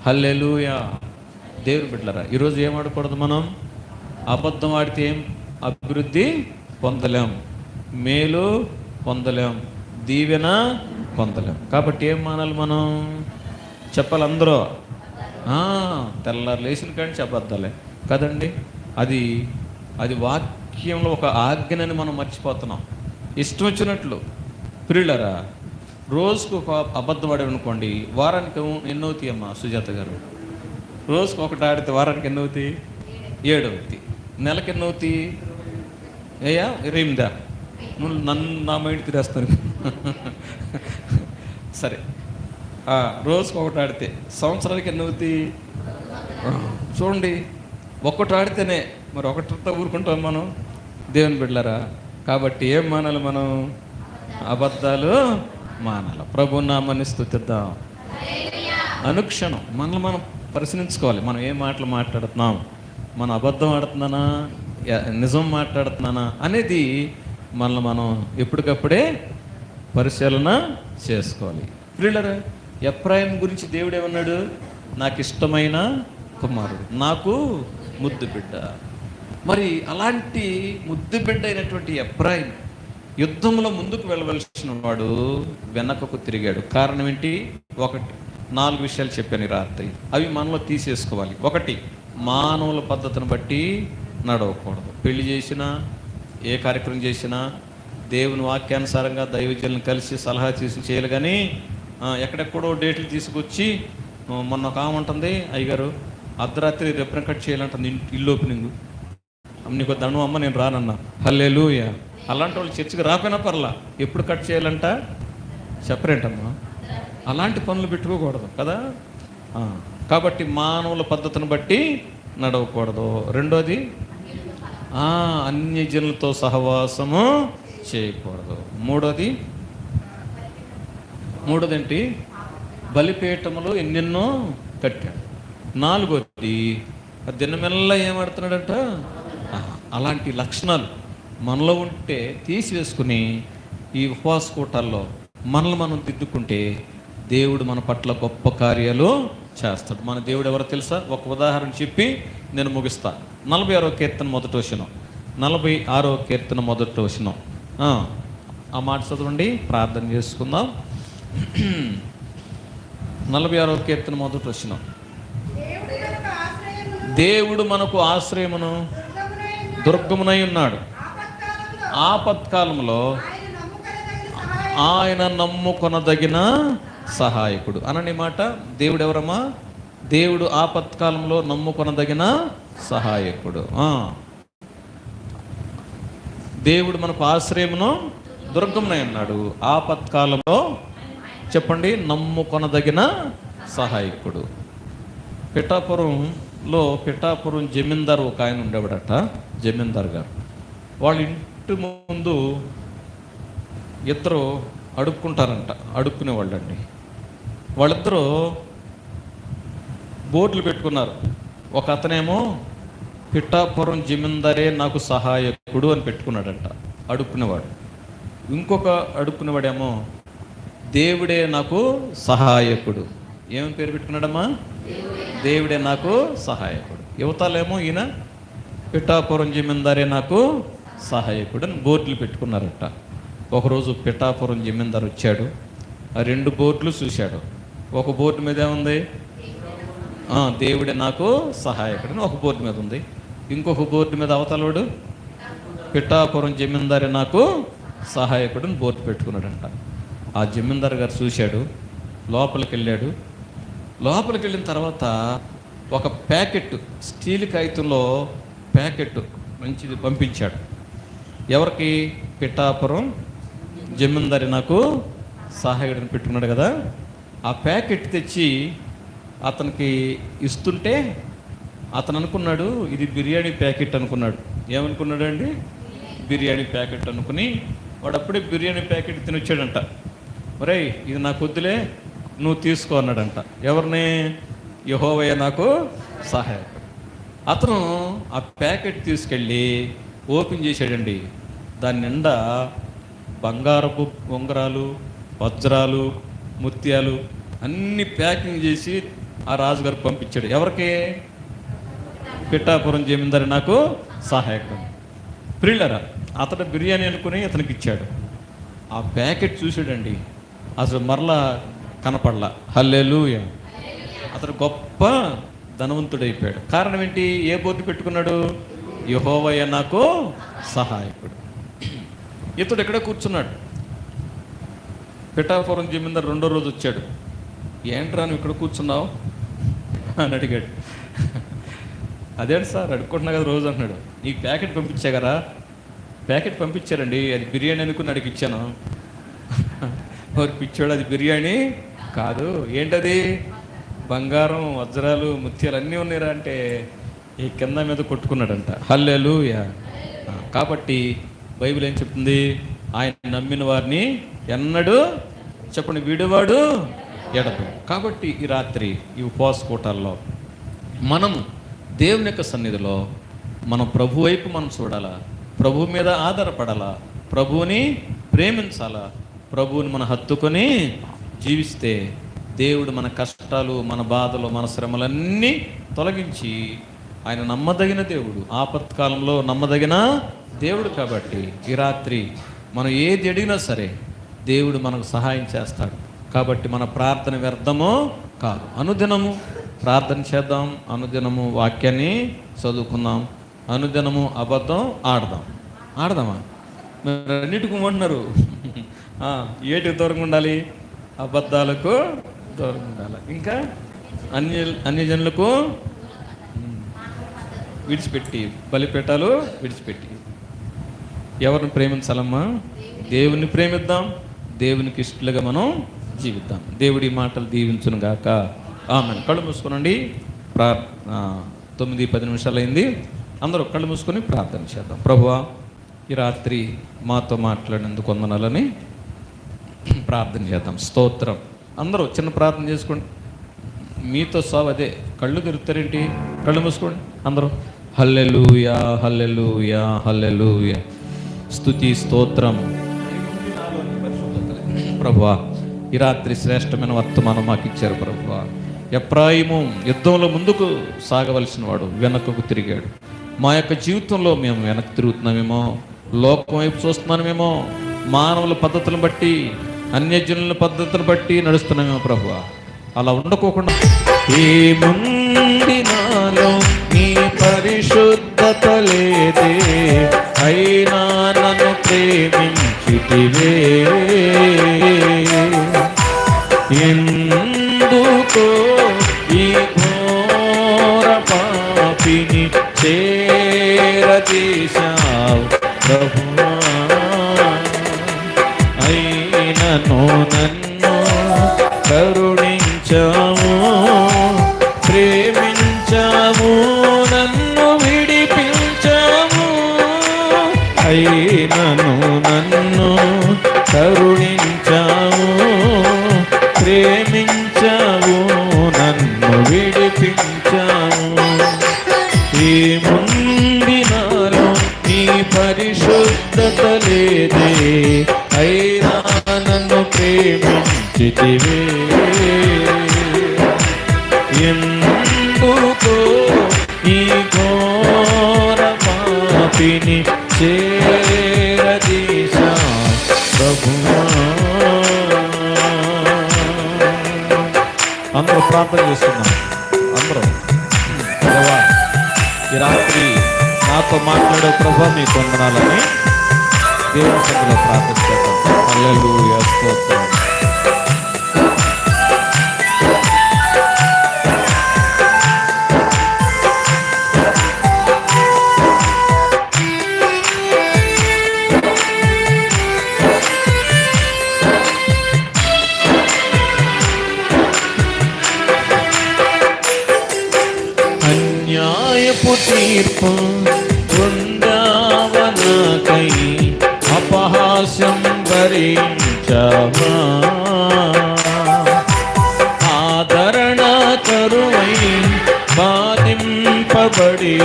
హల్లెలూయా. దేవుని బిడ్డలారా, ఈరోజు ఏం ఆడకూడదు మనం? అబద్ధం ఆడితే ఏం అభివృద్ధి పొందలేం, మేలు పొందలేం, దీవెన పొందలేం. కాబట్టి ఏం మానాలి మనం? చెప్పాలి అందరూ. తెల్లారు లేచిన కానీ అబద్ధాలే కదండి. అది వాక్యంలో ఒక ఆజ్ఞని మనం మర్చిపోతున్నాం. ఇష్టం వచ్చినట్లు. ప్రియులరా, రోజుకు ఒక అబద్ధం ఆడామనుకోండి, వారానికి ఎన్నో అవుతాయి అమ్మా సుజాత గారు? రోజుకు ఒకటి ఆడితే వారానికి ఎన్నో అవుతాయి? 7 అవుతాయి. నెలకి ఎన్నో అవుతాయి? 8. నువ్వు నన్ను నా మైండ్ తిరేస్తాను. సరే, రోజుకు ఒకటి ఆడితే సంవత్సరానికి ఎన్నో అవుతాయి? చూడండి, ఒక్కటి ఆడితేనే మరి ఒకటితో ఊరుకుంటాం మనం. దేవుని బిడ్డలారా, కాబట్టి ఏం మానాలి మనం? అబద్ధాలు మానాలి. ప్రభు నామని స్తుతిద్దాం. అనుక్షణం మనల్ని మనం పరిశీలించుకోవాలి. మనం ఏ మాటలు మాట్లాడుతున్నాం, మనం అబద్ధం ఆడుతున్నానా, నిజం మాట్లాడుతున్నానా అనేది మనల్ని మనం ఎప్పటికప్పుడే పరిశీలన చేసుకోవాలి. ప్రియులరా, ఎఫ్రాయిం గురించి దేవుడు ఏమన్నాడు? నాకు ఇష్టమైన కుమారుడు, నాకు ముద్దు బిడ్డ. మరి అలాంటి ముద్దు బిడ్డ అయినటువంటి ఎఫ్రాయిం యుద్ధంలో ముందుకు వెళ్ళవలసిన వాడు వెనకకు తిరిగాడు. కారణం ఏంటి? 4 విషయాలు చెప్పాను ఈ రాత్రి. అవి మనలో తీసేసుకోవాలి. 1, మానవుల పద్ధతిని బట్టి నడవకూడదు. పెళ్లి చేసినా, ఏ కార్యక్రమం చేసినా దేవుని వాక్యానుసారంగా దైవజనులను కలిసి సలహా చేయాలి. కానీ ఎక్కడెక్కడో డేట్లు తీసుకొచ్చి, మొన్న ఒక ఆమె ఉంటుంది, అయ్యగారు అర్ధరాత్రి రిబ్బన్ కట్ చేయాలంట ఇల్లు ఓపెనింగ్. నీకు దండం అమ్మ నేను రానన్నా. హల్లెలూయా. అలాంటి వాళ్ళు చర్చికి రాకపోయినా పర్లా, ఎప్పుడు కట్ చేయాలంట చెప్పరేంటమ్మా. అలాంటి పనులు పెట్టుకోకూడదు కదా. కాబట్టి మానవుల పద్ధతిని బట్టి నడవకూడదు. రెండోది అన్యజనులతో సహవాసము చేయకూడదు. మూడోది ఏంటి? బలిపీఠములు ఎన్నెన్నో కట్టాడు. నాలుగోది దినమెల్లా ఏమాడుతున్నాడంట. అలాంటి లక్షణాలు మనలో ఉంటే తీసివేసుకుని ఈ ఉపవాస కూటాల్లో మనల్ని మనం దిద్దుకుంటే దేవుడు మన పట్ల గొప్ప కార్యాలు చేస్తాడు. మన దేవుడు ఎవరో తెలుసా? ఒక ఉదాహరణ చెప్పి నేను ముగిస్తా. 46వ కీర్తన మొదటి వచనం. 46వ కీర్తన మొదటి వచనం. ఆ మాట చదవండి, ప్రార్థన చేసుకుందాం. 46వ కీర్తన మొదటి వచనం. దేవుడు మనకు ఆశ్రయమును దుర్గమునై ఉన్నాడు. ఆపత్కాలంలో ఆయన నమ్ముకొనదగిన సహాయకుడు అనని మాట. దేవుడు ఎవరమ్మా? దేవుడు ఆపత్కాలంలో నమ్ముకొనదగిన సహాయకుడు. దేవుడు మనకు ఆశ్రయమును దుర్గమునై ఉన్నాడు. ఆపత్కాలంలో చెప్పండి, నమ్ముకొనదగిన సహాయకుడు. పిఠాపురం జమీందారు ఒక ఆయన ఉండేవాడట, జమీందార్ గారు. వాళ్ళ ఇంటి ముందు ఇద్దరు అడుక్కుంటారంట, అడుక్కునేవాళ్ళండి. వాళ్ళిద్దరూ బోర్డులు పెట్టుకున్నారు. ఒక అతనేమో పిఠాపురం జమీందారే నాకు సహాయకుడు అని పెట్టుకున్నాడంట, అడుక్కునేవాడు. ఇంకొక అడుక్కునేవాడేమో దేవుడే నాకు సహాయకుడు. ఏమని పేరు పెట్టుకున్నాడమ్మా? దేవుడే నాకు సహాయకుడు. యువతలేమో ఈయన పిఠాపురం జమీందారే నాకు సహాయకుడు అని బోర్డులు పెట్టుకున్నారట. ఒకరోజు పిఠాపురం జమీందారు వచ్చాడు. ఆ 2 బోర్డులు చూశాడు. ఒక బోర్డు మీద ఏముంది? దేవుడే నాకు సహాయకుడు అని ఒక బోర్డు మీద ఉంది. ఇంకొక బోర్డు మీద అవతలోడు పిఠాపురం జమీందారే నాకు సహాయకుడు అని బోర్డు పెట్టుకున్నాడంట. ఆ జమీందారు గారు చూశాడు, లోపలికి వెళ్ళాడు. లోపలికి వెళ్ళిన తర్వాత ఒక ప్యాకెట్, స్టీల్ కాగితంలో ప్యాకెట్ మంచిది పంపించాడు. ఎవరికి? పిఠాపురం జమీందారి నాకు సహాయకుడిని పెట్టుకున్నాడు కదా. ఆ ప్యాకెట్ తెచ్చి అతనికి ఇస్తుంటే అతను అనుకున్నాడు ఇది బిర్యానీ ప్యాకెట్ అనుకున్నాడు. ఏమనుకున్నాడు అండి? బిర్యానీ ప్యాకెట్ అనుకుని వాడు అప్పుడే బిర్యానీ ప్యాకెట్ తినొచ్చాడంట. ఒరే ఇది నాకు వద్దులే, నువ్వు తీసుకో అన్నాడంట. ఎవరిని? యెహోవా నాకు సహాయకుడు. అతను ఆ ప్యాకెట్ తీసుకెళ్ళి ఓపెన్ చేశాడండి. దాని నిండా బంగారపు ఉంగరాలు, వజ్రాలు, ముత్యాలు అన్ని ప్యాకింగ్ చేసి ఆ రాజుగారికి పంపించాడు. ఎవరికి? పిఠాపురం జమీందారి నాకు సహాయకుడు. ప్రియులరా, అతడు బిర్యానీ అనుకుని అతనికి ఇచ్చాడు. ఆ ప్యాకెట్ చూసాడండి, అసలు మరలా కనపడలా. హల్లెలూయా. అతడు గొప్ప ధనవంతుడైపోయాడు. కారణం ఏంటి? ఏ బోర్డు పెట్టుకున్నాడు? యెహోవా నాకు సహాయకుడు. ఇతడు ఎక్కడ కూర్చున్నాడు. పిఠాపురం జమీందారు 2వ రోజు వచ్చాడు. ఏంట్రా నువ్వు ఇక్కడ కూర్చున్నావు అని అడిగాడు. అదేంటి సార్ అడుక్కుంటున్నా కదా రోజు అన్నాడు. నీకు ప్యాకెట్ పంపించా కదా. ప్యాకెట్ పంపించారండి, అది బిర్యానీ అనుకుని అడిగి ఇచ్చాను. మరి పిచ్చాడు, అది బిర్యానీ కాదు. ఏంటది? బంగారం, వజ్రాలు, ముత్యాలు అన్నీ ఉన్నారా అంటే ఈ కింద మీద కొట్టుకున్నాడంట. హల్లెలూయా. కాబట్టి బైబిల్ ఏం చెప్తుంది? ఆయన నమ్మిన వారిని ఎన్నడూ చెప్పండి విడువాడు ఎడదు. కాబట్టి ఈ రాత్రి ఈ ఉపవాస కూటాల్లో మనము దేవుని యొక్క సన్నిధిలో మనం ప్రభు వైపు మనం చూడాలా, ప్రభు మీద ఆధారపడాలా, ప్రభువుని ప్రేమించాలా, ప్రభువుని మన హత్తుకొని జీవిస్తే దేవుడు మన కష్టాలు, మన బాధలు, మన శ్రమలన్నీ తొలగించి ఆయన నమ్మదగిన దేవుడు, ఆపత్కాలంలో నమ్మదగిన దేవుడు. కాబట్టి ఈ రాత్రి మనం ఏది అడిగినా సరే దేవుడు మనకు సహాయం చేస్తాడు. కాబట్టి మన ప్రార్థన వ్యర్థమో కాదు. అనుదినము ప్రార్థన చేద్దాం, అనుదినము వాక్యాన్ని చదువుకుందాం, అనుదినము అబద్ధం ఆడదామా? మీరు అన్నిటికీ అంటున్నారు. ఏటికి దూరంగా ఉండాలి? అబద్ధాలకు దూరంగా ఉండాలి. ఇంకా అన్యజనులకు విడిచిపెట్టి, బలిపీఠాలు విడిచిపెట్టి ఎవరిని ప్రేమించాలమ్మా? దేవుని ప్రేమిద్దాం, దేవునికి ఇష్టలుగా మనం జీవిద్దాం. దేవుడి మాటలు దీవించును గాక. ఆమెన్. కళ్ళు మూసుకోనండి. 9-10 నిమిషాలు అయింది. అందరూ కళ్ళు మూసుకొని ప్రార్థన చేద్దాం. ప్రభువా, ఈ రాత్రి మాతో మాట్లాడినందుకు వందనాలని ప్రార్థన చేద్దాం. స్తోత్రం. అందరూ చిన్న ప్రార్థన చేసుకోండి. మీతో సావు అదే. కళ్ళు తెరుతారేంటి? కళ్ళు మూసుకోండి అందరూ. హల్లెలూయా, హల్లెలూయా, హల్లెలూయా. స్తుతి, స్తోత్రం. ప్రభువా, ఈ రాత్రి శ్రేష్టమైన వర్తమానం మాకు ఇచ్చారు. ప్రభువా, ఎఫ్రాయిము యుద్ధంలో ముందుకు సాగవలసిన వాడు వెనకకు తిరిగాడు. మా యొక్క జీవితంలో మేము వెనక్కి తిరుగుతున్నామేమో, లోకం వైపు చూస్తున్నామేమో, మానవుల పద్ధతులను బట్టి, అన్యజనుల పద్ధతులను బట్టి నడుస్తున్నామేమో. ప్రభువా, అలా ఉండకోకుండా ఏముంది నాలో నీ పరిశుద్ధత లేదే, అయినా నన్ను ప్రేమించితివే, ఎందుకో ఈ ఘోర పాపిని చేరదీశావు ప్రభువా, అయినను నన్ను కరుణించావు, ప్రేమించావు, నన్ను విడిపించావు, అయినను నన్ను కరుణించావు, ప్రేమించావు, నన్ను విడిపించావు. ఏముంది నాలో నీ పరిశుద్ధత లేదే, అయినా నన్ను ప్రేమించితివే, ఎందుకో ఈ ఘోర పాపిని చేరదీశా ప్రభువా. అందరూ ప్రార్థన చేస్తున్నాం. అందరూ ప్రభువా, ఈ రాత్రి నాతో మాట్లాడే ప్రభువా మీకు వందనాలని దేవుని సన్నిధిలో ప్రార్థన చేద్దాం. హల్లెలూయా, స్తోత్రం. అన్యాయపు తీర్పు పొందావనాకై అపహాస్యం భరించావా, ఆదరణ కరువై బాధింపబడి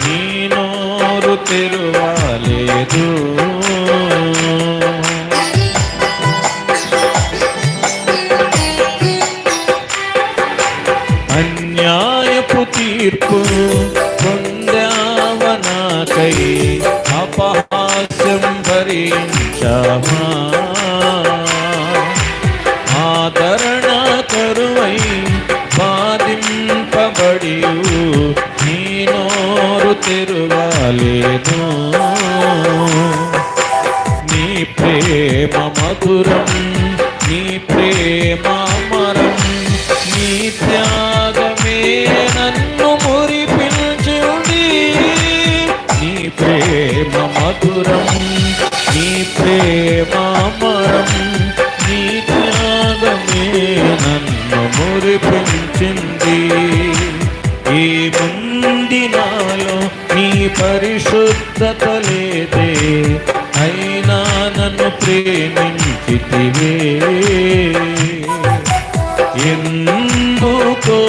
నీ నోరు తెరువలేదు, అన్యాయపు తీర్పు పొందావనాకై అపహాస్యం భరించావా, ఆదరణ కరువై బాధింపబడి నీ నోరు తెరువలేదు, నీ ప్రేమ మధురం, నీ ప్రేమ అమరం, నీ త్యాగమే నన్ను మురిపించుడి, నీ ప్రేమ మధురం, నీ ప్రేమ అమరం, నీ త్యాగమే నన్ను మురిపించింది. ఏముంది నాలో నీ పరిశుద్ధత లేదే, అయినా నన్ను ప్రేమించితివే, ఎందుకో